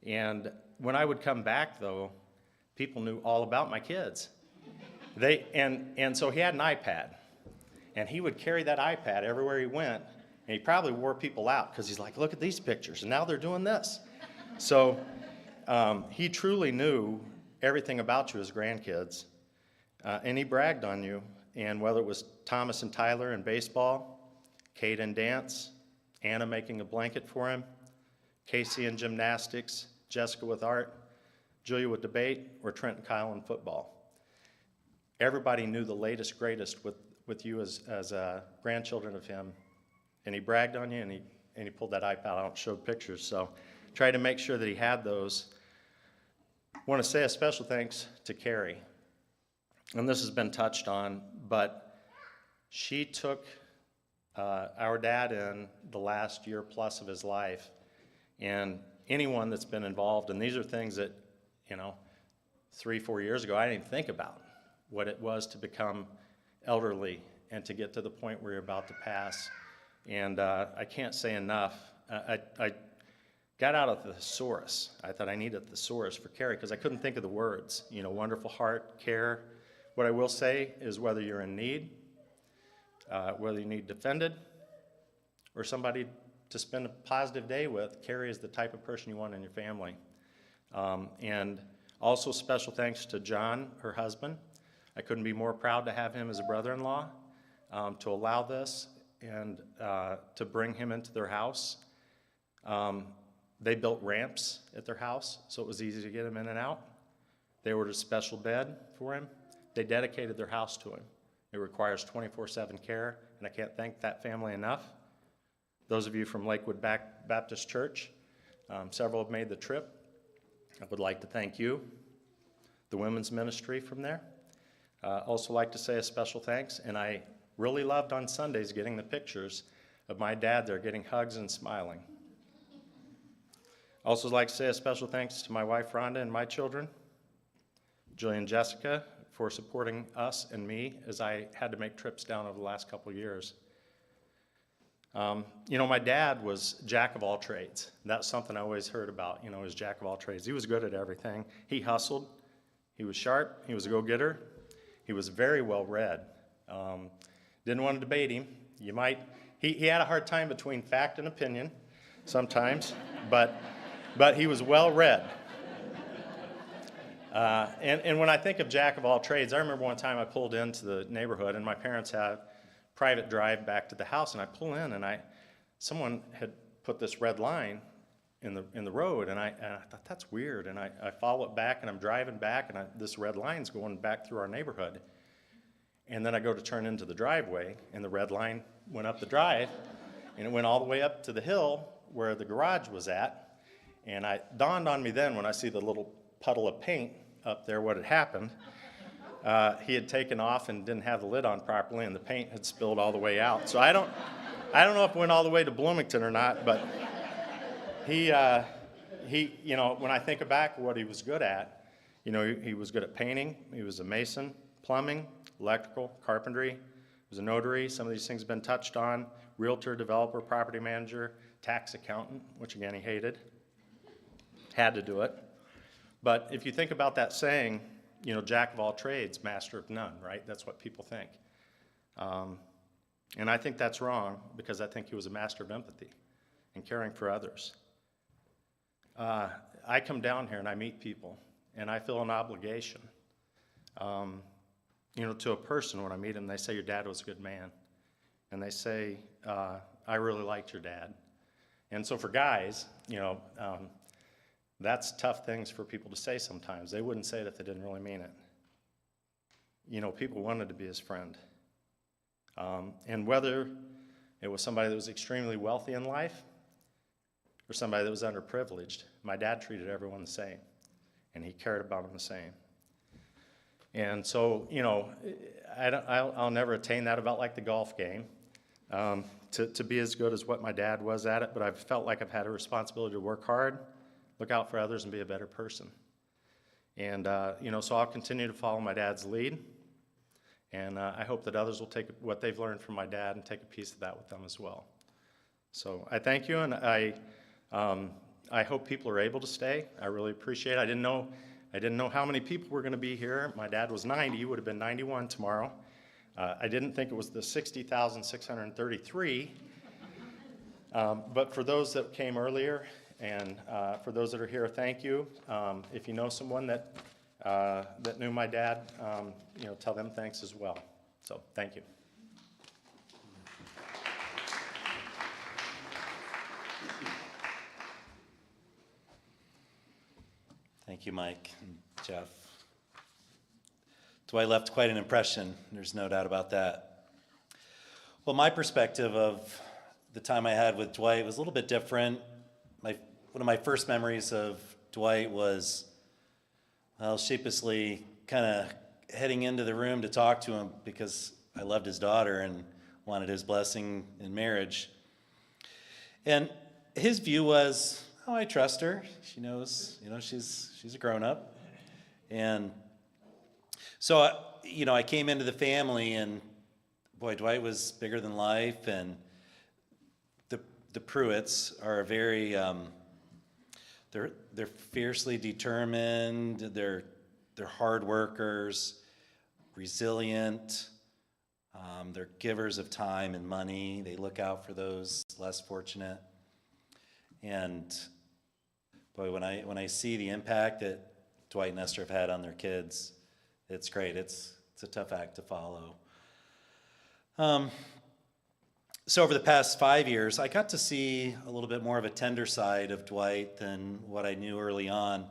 and when I would come back, though, people knew all about my kids. And so he had an iPad, and he would carry that iPad everywhere he went, and he probably wore people out because he's like, look at these pictures, and now they're doing this. So he truly knew everything about you as grandkids, and he bragged on you. And whether it was Thomas and Tyler in baseball, Kate in dance, Anna making a blanket for him, Casey in gymnastics, Jessica with art, Julia with debate, or Trent and Kyle in football. Everybody knew the latest, greatest with you as grandchildren of him. And he bragged on you, and he pulled that iPad out and showed pictures. So tried to make sure that he had those. I want to say a special thanks to Carrie. And this has been touched on, but she took our dad in the last year plus of his life. And anyone that's been involved, and these are things that, you know, 3-4 years ago, I didn't even think about what it was to become elderly and to get to the point where you're about to pass. And I can't say enough. I got out a thesaurus. I thought I needed a thesaurus for Carrie because I couldn't think of the words. You know, wonderful heart, care. What I will say is whether you're in need, whether you need defended, or somebody to spend a positive day with, Carrie is the type of person you want in your family. And also special thanks to John, her husband. I couldn't be more proud to have him as a brother-in-law, to allow this and to bring him into their house. They built ramps at their house, so it was easy to get him in and out. They ordered a special bed for him. They dedicated their house to him. It requires 24/7 care, and I can't thank that family enough. Those of you from Lakewood Baptist Church, several have made the trip. I would like to thank you. The women's ministry from there. Also like to say a special thanks, and I really loved on Sundays getting the pictures of my dad there getting hugs and smiling. Also like to say a special thanks to my wife Rhonda and my children, Julie and Jessica, for supporting us and me as I had to make trips down over the last couple of years. You know, my dad was jack of all trades. That's something I always heard about, you know, his jack of all trades. He was good at everything. He hustled. He was sharp. He was a go-getter. He was very well read. Didn't want to debate him. He had a hard time between fact and opinion sometimes, but he was well read. And when I think of jack of all trades, I remember one time I pulled into the neighborhood, and my parents had private drive back to the house, and I pull in, and someone had put this red line in the road, and I thought that's weird, and I follow it back, and I'm driving back, and this red line's going back through our neighborhood, and then I go to turn into the driveway, and the red line went up the drive, and it went all the way up to the hill where the garage was at, and it dawned on me then when I see the little puddle of paint up there what had happened. He had taken off and didn't have the lid on properly, and the paint had spilled all the way out. So I don't know if it went all the way to Bloomington or not, but he you know, when I think back what he was good at, you know, he was good at painting. He was a mason, plumbing, electrical, carpentry. He was a notary. Some of these things have been touched on. Realtor, developer, property manager, tax accountant, which again he hated. Had to do it. But if you think about that saying, jack of all trades, master of none, right? That's what people think. And I think that's wrong, because I think he was a master of empathy and caring for others. I come down here and I meet people, and I feel an obligation, to a person when I meet them. They say, your dad was a good man. And they say, I really liked your dad. And so for guys, that's tough things for people to say sometimes. They wouldn't say it if they didn't really mean it. People wanted to be his friend. And whether it was somebody that was extremely wealthy in life or somebody that was underprivileged, my dad treated everyone the same, and he cared about them the same. And so, I'll never attain that about like the golf game, to be as good as what my dad was at it, but I've felt like I've had a responsibility to work hard, look out for others, and be a better person. And, so I'll continue to follow my dad's lead, and I hope that others will take what they've learned from my dad and take a piece of that with them as well. So I thank you, and I hope people are able to stay. I really appreciate it. I didn't know how many people were going to be here. My dad was 90, he would have been 91 tomorrow. I didn't think it was the 60,633. But for those that came earlier, and for those that are here, thank you. If you know someone that knew my dad, tell them thanks as well. So thank you. Thank you, Mike and Jeff. Dwight left quite an impression. There's no doubt about that. Well, my perspective of the time I had with Dwight was a little bit different. One of my first memories of Dwight was, sheepishly kind of heading into the room to talk to him because I loved his daughter and wanted his blessing in marriage. And his view was, I trust her. She knows, she's a grown-up. And so, I came into the family, and boy, Dwight was bigger than life, and the Prewitts are very, they're fiercely determined, they're hard workers, resilient, they're givers of time and money, they look out for those less fortunate. And boy, when I see the impact that Dwight and Esther have had on their kids, it's great. It's a tough act to follow. So over the past 5 years, I got to see a little bit more of a tender side of Dwight than what I knew early on.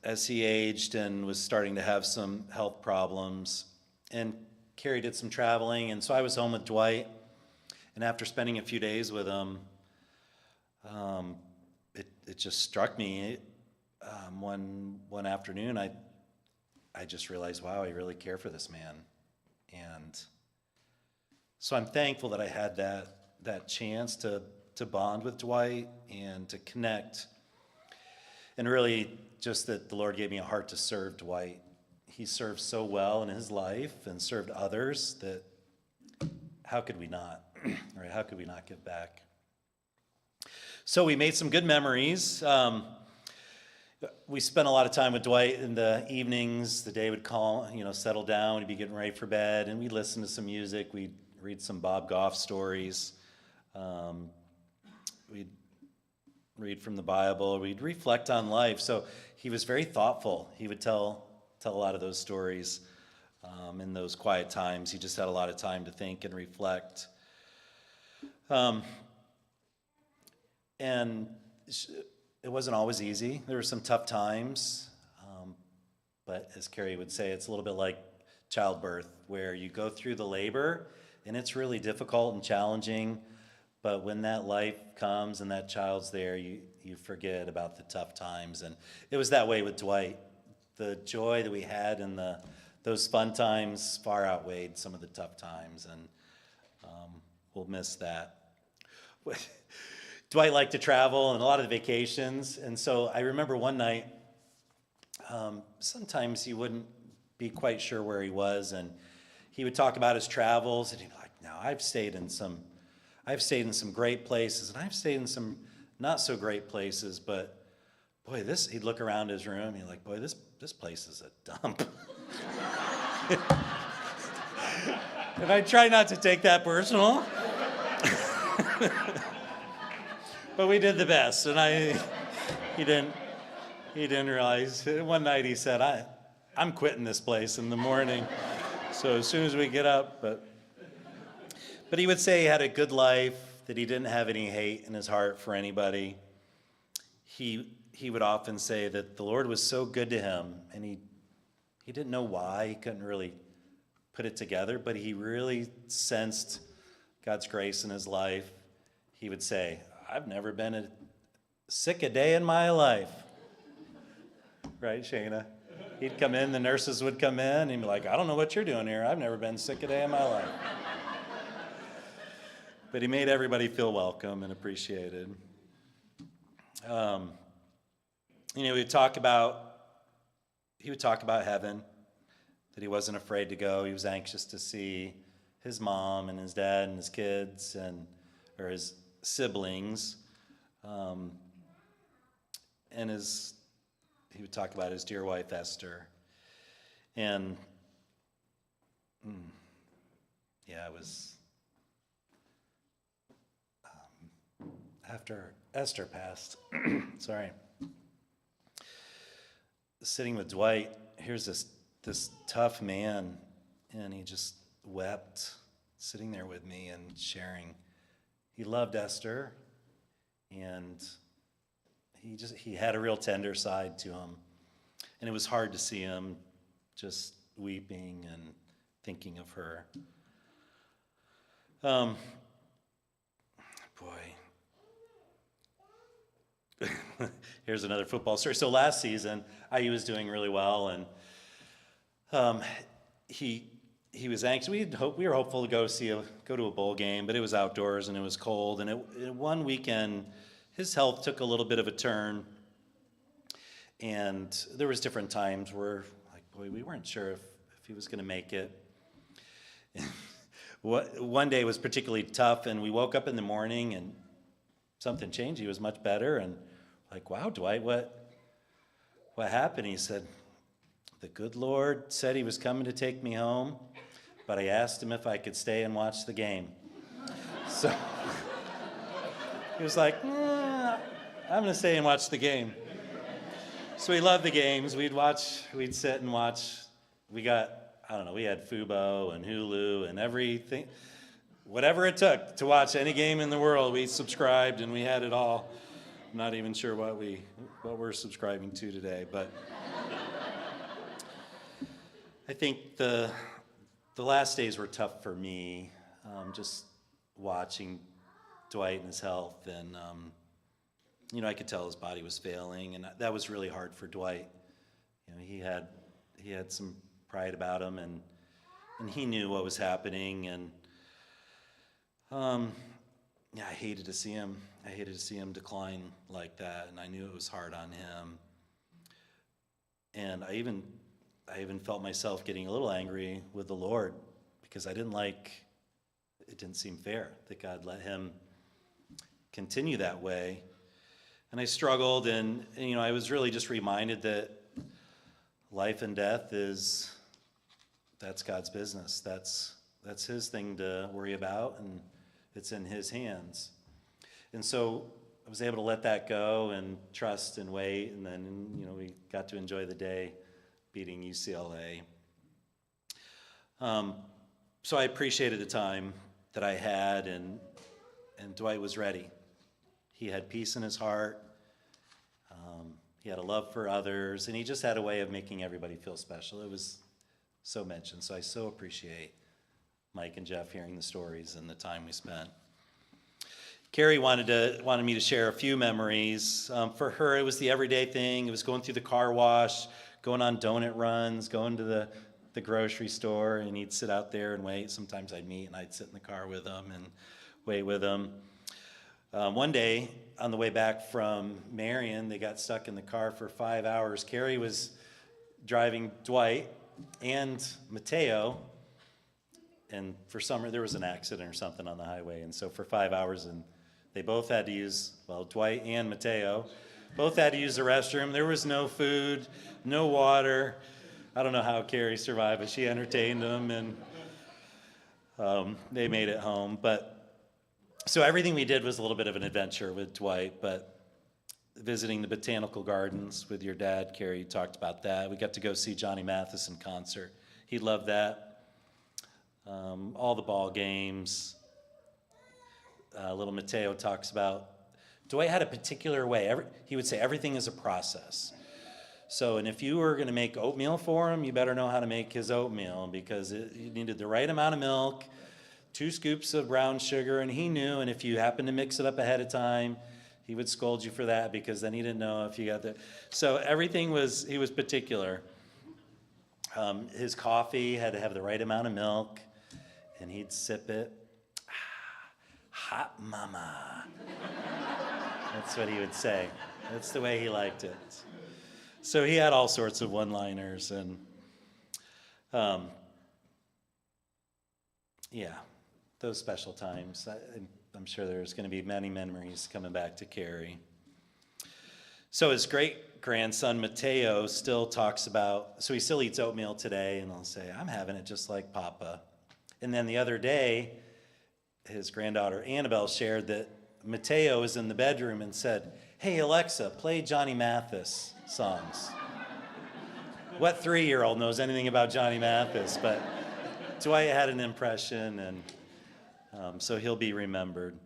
As he aged and was starting to have some health problems, and Carrie did some traveling, and so I was home with Dwight. And after spending a few days with him, it just struck me one afternoon. I just realized, wow, I really care for this man, and so I'm thankful that I had that chance to bond with Dwight and to connect, and really just that the Lord gave me a heart to serve Dwight. He served so well in his life and served others that how could we not? Right? How could we not give back? So we made some good memories. We spent a lot of time with Dwight in the evenings. The day would settle down. We'd be getting ready for bed, and we'd listen to some music. We'd read some Bob Goff stories. We'd read from the Bible. We'd reflect on life. So he was very thoughtful. He would tell a lot of those stories in those quiet times. He just had a lot of time to think and reflect. And it wasn't always easy. There were some tough times, but as Carrie would say, it's a little bit like childbirth, where you go through the labor, and it's really difficult and challenging, but when that life comes and that child's there, you forget about the tough times. And it was that way with Dwight. The joy that we had in those fun times far outweighed some of the tough times, and we'll miss that. Dwight liked to travel and a lot of the vacations, and so I remember one night, sometimes he wouldn't be quite sure where he was, and he would talk about his travels, and he'd be like, "Now I've stayed in some great places, and I've stayed in some not so great places, but boy, he'd look around his room, he'd like, boy, this place is a dump. And I try not to take that personal. But we did the best, and he didn't realize. One night he said, I'm quitting this place in the morning. So as soon as we get up, but he would say he had a good life, that he didn't have any hate in his heart for anybody. He would often say that the Lord was so good to him, and he didn't know why. He couldn't really put it together, but he really sensed God's grace in his life. He would say, I've never been sick a day in my life. Right, Shayna? He'd come in, the nurses would come in, and he'd be like, I don't know what you're doing here. I've never been sick a day in my life. But he made everybody feel welcome and appreciated. He would talk about heaven, that he wasn't afraid to go. He was anxious to see his mom and his dad and his kids or his siblings. And he would talk about his dear wife, Esther. And it was after Esther passed, sorry, sitting with Dwight, here's this tough man, and he just wept, sitting there with me and sharing. He loved Esther, and he had a real tender side to him, and it was hard to see him just weeping and thinking of her. Here's another football story. So last season, IU was doing really well, and he was anxious. We were hopeful to go to a bowl game, but it was outdoors and it was cold. And one weekend, his health took a little bit of a turn, and there was different times where, we weren't sure if he was going to make it. One day was particularly tough, and we woke up in the morning and something changed. He was much better, and wow, Dwight, what happened? He said, the good Lord said he was coming to take me home, but I asked him if I could stay and watch the game. So he was like, I'm going to stay and watch the game. So we loved the games. We'd sit and watch. We had Fubo and Hulu and everything. Whatever it took to watch any game in the world, we subscribed, and we had it all. I'm not even sure what we're subscribing to today, but I think the last days were tough for me, just watching Dwight and his health, and I could tell his body was failing, and that was really hard for Dwight. He had some pride about him, and he knew what was happening, and I hated to see him. I hated to see him decline like that, and I knew it was hard on him. And I even felt myself getting a little angry with the Lord, because it didn't seem fair that God let him continue that way. And I struggled, and I was really just reminded that life and death that's God's business. That's his thing to worry about, and it's in his hands. And so I was able to let that go and trust and wait, and then we got to enjoy the day beating UCLA. So I appreciated the time that I had, and Dwight was ready. He had peace in his heart. He had a love for others, and he just had a way of making everybody feel special. It was so mentioned. So I so appreciate Mike and Jeff hearing the stories and the time we spent. Carrie wanted me to share a few memories. For her, it was the everyday thing. It was going through the car wash, going on donut runs, going to the grocery store, and he'd sit out there and wait. Sometimes I'd meet, and I'd sit in the car with him and wait with him. One day, on the way back from Marion, they got stuck in the car for 5 hours. Carrie was driving Dwight and Mateo, and for some, there was an accident or something on the highway, and so for 5 hours, and they both had to use, Dwight and Mateo Both had to use the restroom. There was no food, no water. I don't know how Carrie survived, but she entertained them, and they made it home. But so everything we did was a little bit of an adventure with Dwight, but visiting the botanical gardens with your dad, Carrie, you talked about that. We got to go see Johnny Mathis in concert. He loved that. All the ball games. Little Mateo talks about, Dwight had a particular way. He would say everything is a process. So, and if you were going to make oatmeal for him, you better know how to make his oatmeal, because you needed the right amount of milk, 2 scoops of brown sugar, and he knew, and if you happened to mix it up ahead of time, he would scold you for that, because then he didn't know if you got the, so everything was, he was particular. His coffee had to have the right amount of milk, and he'd sip it. Hot mama. That's what he would say. That's the way he liked it. So he had all sorts of one-liners, and yeah, those special times. I'm sure there's going to be many memories coming back to Carrie. So his great-grandson Mateo still talks about, so he still eats oatmeal today, and he'll say, I'm having it just like Papa. And then the other day, his granddaughter Annabelle shared that Mateo was in the bedroom and said, hey, Alexa, play Johnny Mathis songs. What 3-year-old knows anything about Johnny Mathis? But Dwight had an impression, and so he'll be remembered.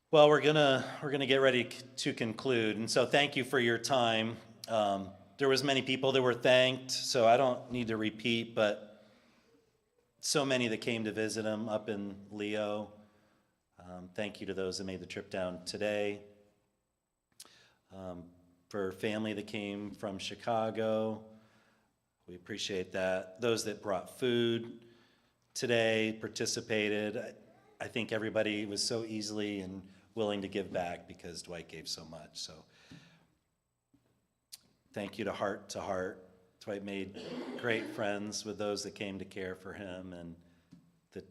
Well, we're gonna get ready to conclude, and so thank you for your time. There was many people that were thanked, so I don't need to repeat, but so many that came to visit him up in Leo. Thank you to those that made the trip down today. For family that came from Chicago, we appreciate that. Those that brought food today, participated. I think everybody was so easily and willing to give back because Dwight gave so much. So thank you to Heart to Heart. Dwight made great friends with those that came to care for him, and the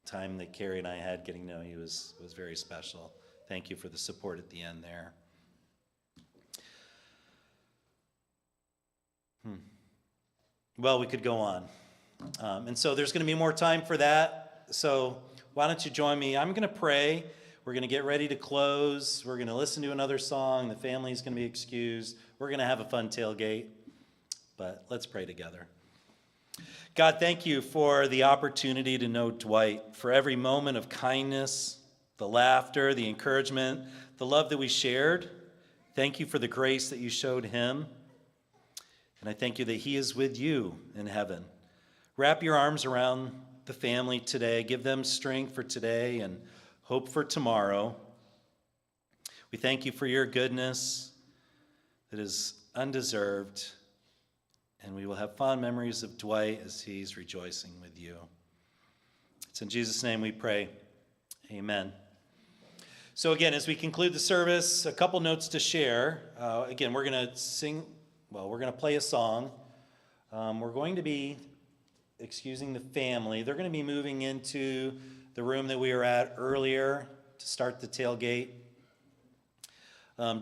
time that Carrie and I had getting to know you was very special. Thank you for the support at the end there. Well, we could go on. And so there's going to be more time for that. So why don't you join me? I'm going to pray. We're going to get ready to close. We're going to listen to another song. The family's going to be excused. We're going to have a fun tailgate. But let's pray together. God, thank you for the opportunity to know Dwight, for every moment of kindness, the laughter, the encouragement, the love that we shared. Thank you for the grace that you showed him. And I thank you that he is with you in heaven. Wrap your arms around the family today. Give them strength for today and hope for tomorrow. We thank you for your goodness that is undeserved. And we will have fond memories of Dwight as he's rejoicing with you. It's in Jesus' name we pray. Amen. So again, as we conclude the service, a couple notes to share. Again, we're going to sing... Well, we're going to play a song. We're going to be excusing the family. They're going to be moving into the room that we were at earlier to start the tailgate.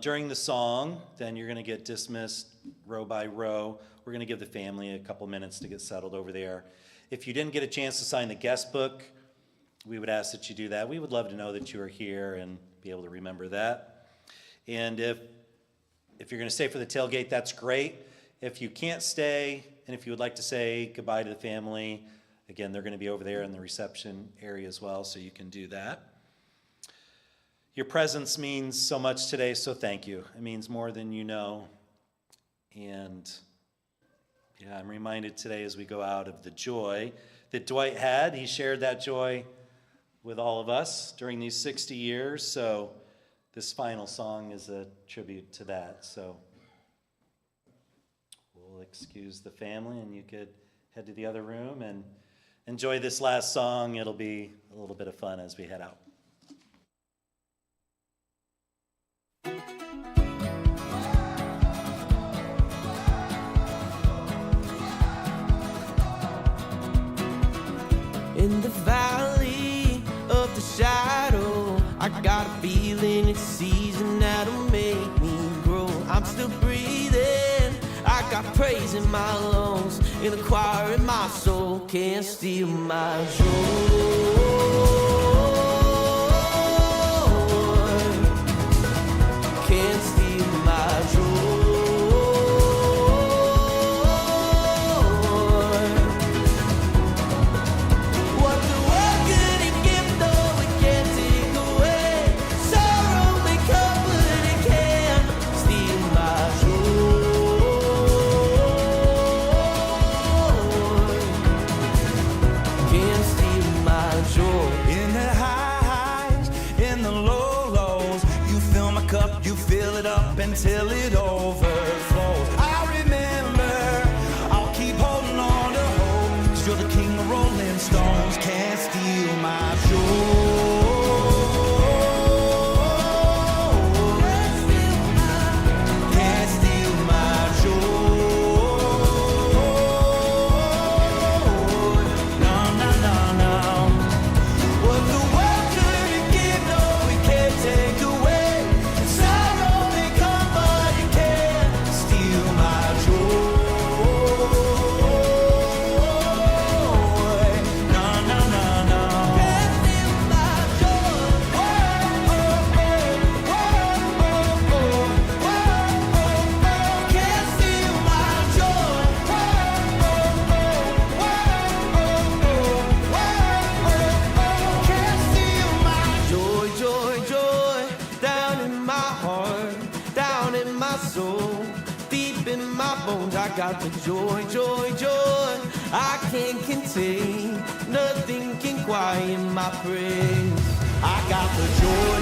During the song, then you're going to get dismissed row by row. We're going to give the family a couple minutes to get settled over there. If you didn't get a chance to sign the guest book, we would ask that you do that. We would love to know that you are here and be able to remember that. And if you're going to stay for the tailgate, that's great. If you can't stay, and if you would like to say goodbye to the family, again, they're going to be over there in the reception area as well, so you can do that. Your presence means so much today, so thank you. It means more than you know. And yeah, I'm reminded today as we go out of the joy that Dwight had. He shared that joy with all of us during these 60 years, so this final song is a tribute to that. So we'll excuse the family, and you could head to the other room and enjoy this last song. It'll be a little bit of fun as we head out. In the valley of the shadow, I got a feeling it's breeze in my lungs, in the choir in my soul, can't steal my joy. Can't steal my joy. What the world couldn't give, though it can't take away. Sorrow may come, but it can't steal my joy. Can't steal my joy. In the highs, in the lows, you fill my cup, you fill it up until it overflows. I remember, I'll keep holding on to hope, 'cause you're the king of Rolling Stones, can't steal my joy. Can't steal my joy. No, no, no, no. What the world couldn't give, no, it can't take away. Sorrow may come, but it can't steal my joy. No, no, no, no. Can't steal my joy. Whoa, oh, oh, whoa, oh, oh, whoa, oh, oh. Can't steal my joy. Whoa, oh, oh, whoa, oh, oh, whoa, oh, oh. Can't steal my Joy, joy, joy, down in my heart, down in my soul, deep in my bones. I got the joy, joy, joy, I can't contain. Nothing can quiet my praise. I got the joy,